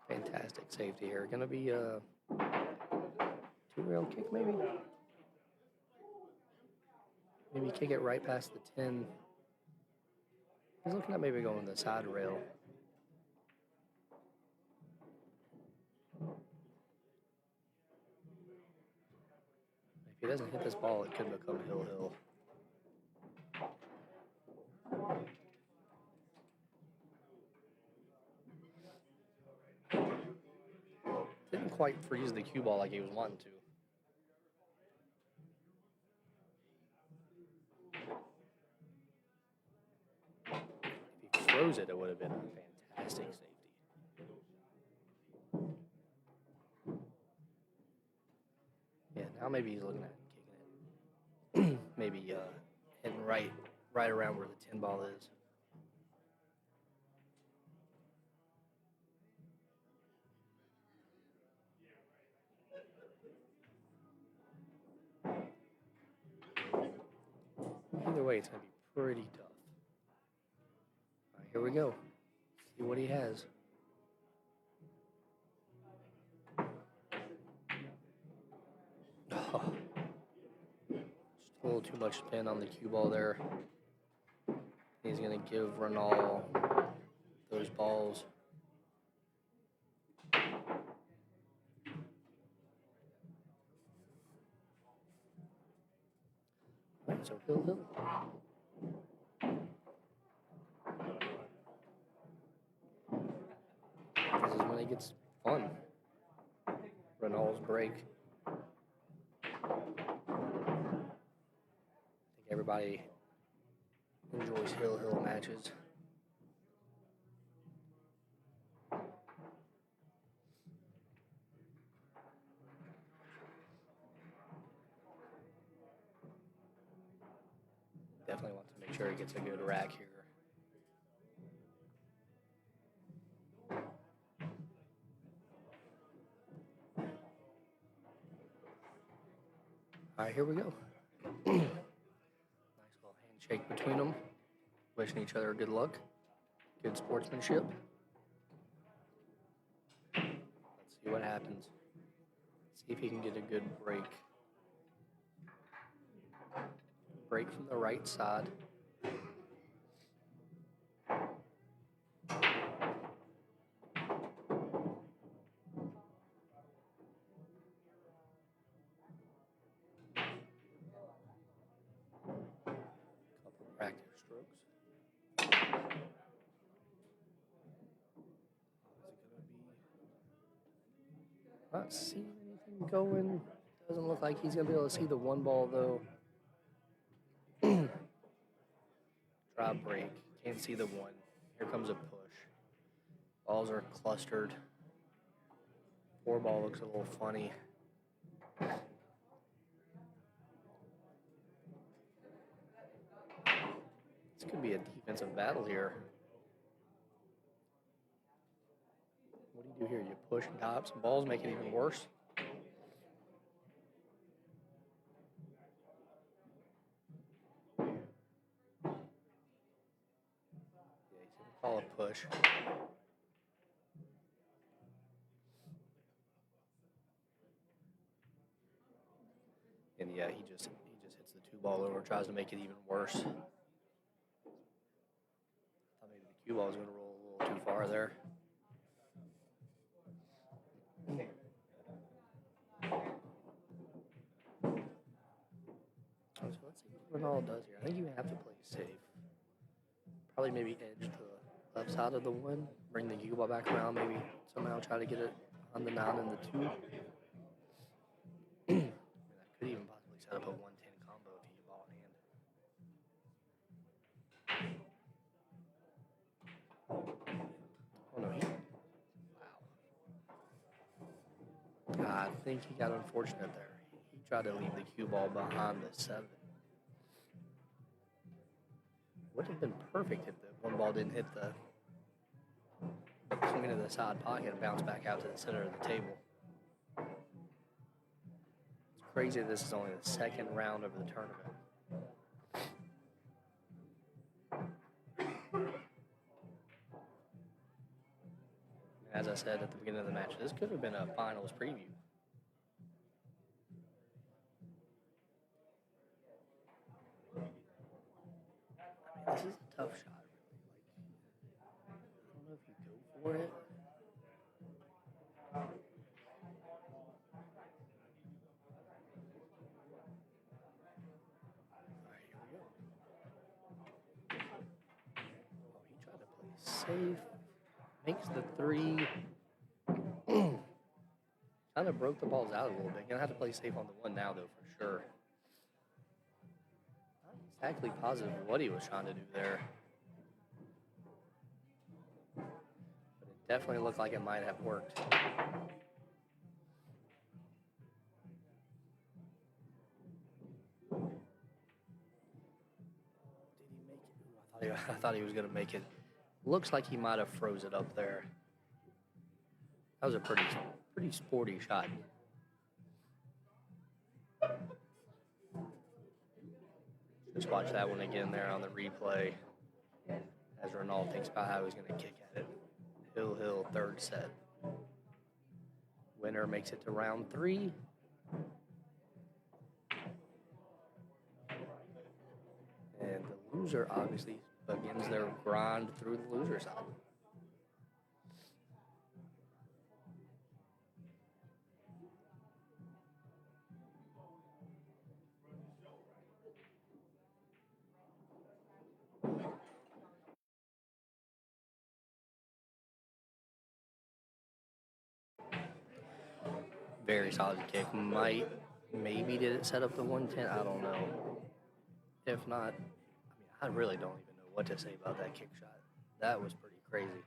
Fantastic safety here. Gonna be a 2-rail kick maybe? Maybe kick it right past the 10. He's looking at maybe going the side rail. If he doesn't hit this ball, it could become hill-hill. Didn't quite freeze the cue ball like he was wanting to. If he froze it, it would have been a fantastic safety. Yeah, now maybe he's looking at kicking it. Maybe hitting right around where the 10 ball is. Either way, it's going to be pretty tough. All right, here we go. See what he has. Oh. Just a little too much spin on the cue ball there. He's going to give Runal those balls. Right, so hill. This is when it gets fun. Runal's break. I think everybody enjoys hill matches. Definitely wants to make sure he gets a good rack here. All right, here we go. Nice little handshake between them. Wishing each other good luck. Good sportsmanship. Let's see what happens. See if he can get a good break. Break from the right side. Couple practice strokes. Not seeing anything going. Doesn't look like he's going to be able to see the one ball, though. Drop break. Can't see the one. Here comes a push. Balls are clustered. 4 ball looks a little funny. This could be a defensive battle here. What do you do here? You push and tops. Balls make it even worse. Yeah, he's going to call a push. And yeah, he just hits the 2 ball over, tries to make it even worse. I thought maybe the cue ball was going to roll a little too far there. So let's see what Runal does here. I think you have to play safe. Probably maybe edge to the left side of the 1, bring the cue ball back around, maybe somehow try to get it on the 9 and the 2. That could even possibly set up a 110 combo if you get ball in hand. Oh no, wow. I think he got unfortunate there. He tried to leave the cue ball behind the 7. Would have been perfect if the 1 ball didn't hit the point of the side pocket and bounce back out to the center of the table. It's crazy this is only the 2nd round of the tournament. As I said at the beginning of the match, this could have been a finals preview. I mean, this is a tough shot, really. I don't know if you go for it. All right, here we go. Oh, he tried to play safe. Makes the 3. Kind of broke the balls out a little bit. Gonna have to play safe on the 1 now, though, for sure. Not exactly positive what he was trying to do there. But it definitely looked like it might have worked. Did he make it? Ooh, I thought he was gonna make it. Looks like he might have froze it up there. That was a pretty sporty shot. Just watch that one again there on the replay as Runal thinks about how he's going to kick at it. Hill, 3rd set. Winner makes it to round 3. And the loser obviously begins their grind through the loser side. Very solid kick. Maybe did it set up the 110? I don't know. If not, I really don't even know what to say about that kick shot. That was pretty crazy.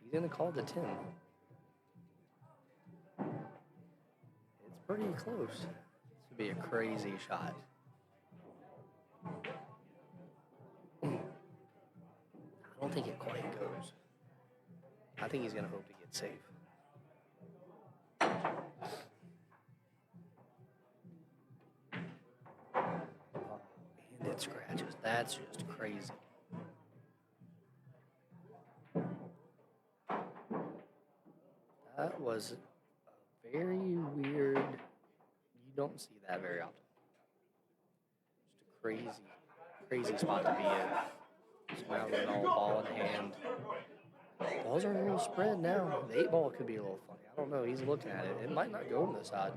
He's going to call the 10. It's pretty close. This would be a crazy shot. I don't think it quite goes. I think he's going to hope to get safe. That's just crazy. That was a very weird. You don't see that very often. Just a crazy spot to be in. Just now Runal ball in hand. Balls are a little spread now. The 8-ball could be a little funny. I don't know. He's looking at it. It might not go on this side.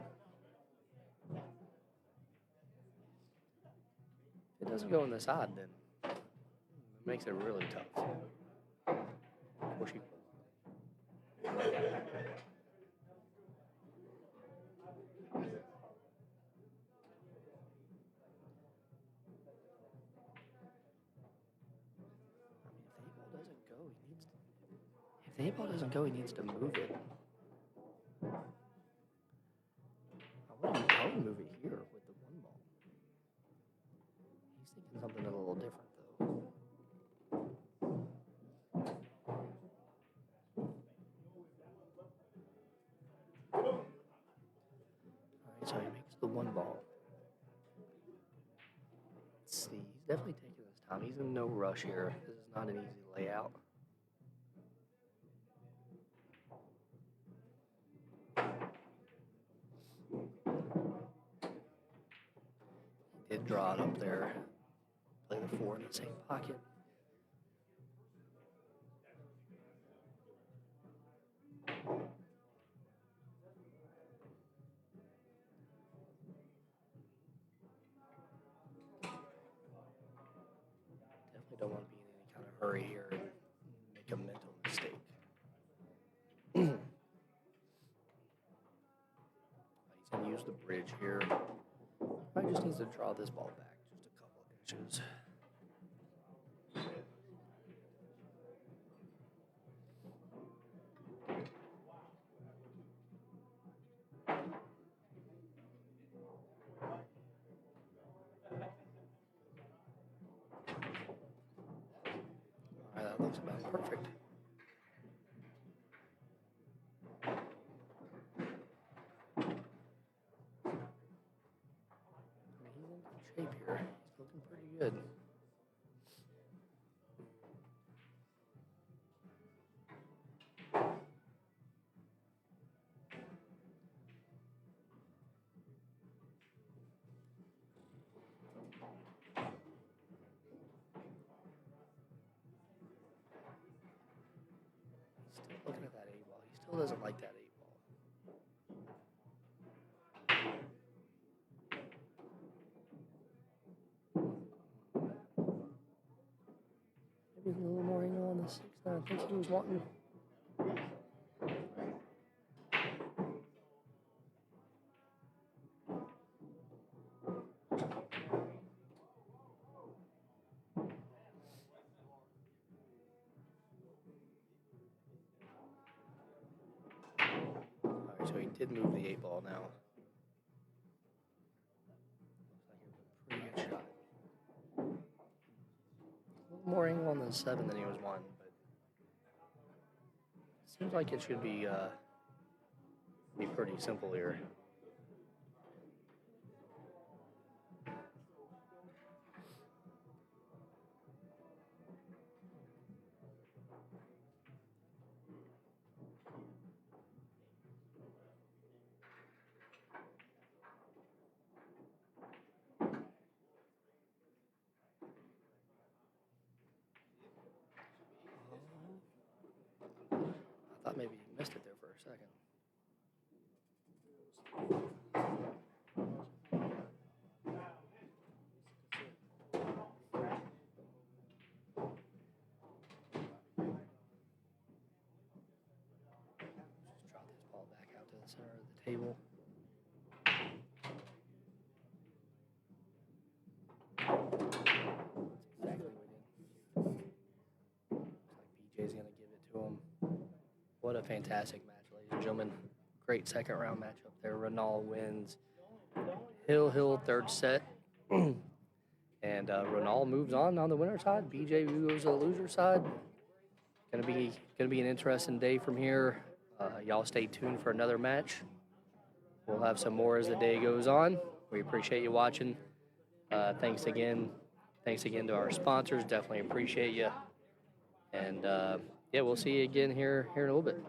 If it doesn't go on the side, then it makes it really tough. Of course, if the 8-ball doesn't go, he needs to move it. I would move it here with the 1-ball. He's thinking something a little different, though. Alright, so he makes the 1-ball. Let's see, he's definitely taking his time. He's in no rush here. This is not an easy layout. He did draw it up there. Play the 4 in the same pocket. Definitely don't want to be in any kind of hurry here and make a mental mistake. He's going to use the bridge here. Probably just needs to draw this ball back just a couple of inches. All right, that looks about perfect. He's in good shape here. He's looking pretty good. He's still looking at that 8-ball. He still doesn't like that 8-ball. Maybe a little more angle on the 6 than I think he was wanting. Alright, so he did move the 8-ball now. Looks like it was a pretty good shot. A little more angle on the 7 than he was wanting, but it seems like it should be pretty simple here. I thought maybe he missed it there for a second. Just drop this ball back out to the center of the table. That's exactly what he did. Looks like BJ's going to give it to him. What a fantastic match, ladies and gentlemen. Great second round matchup there. Runal wins. Hill, third set. And Runal moves on the winner side. BJ goes to the loser side. Gonna be an interesting day from here. Y'all stay tuned for another match. We'll have some more as the day goes on. We appreciate you watching. Thanks again. Thanks again to our sponsors. Definitely appreciate you. And yeah, we'll see you again here in a little bit.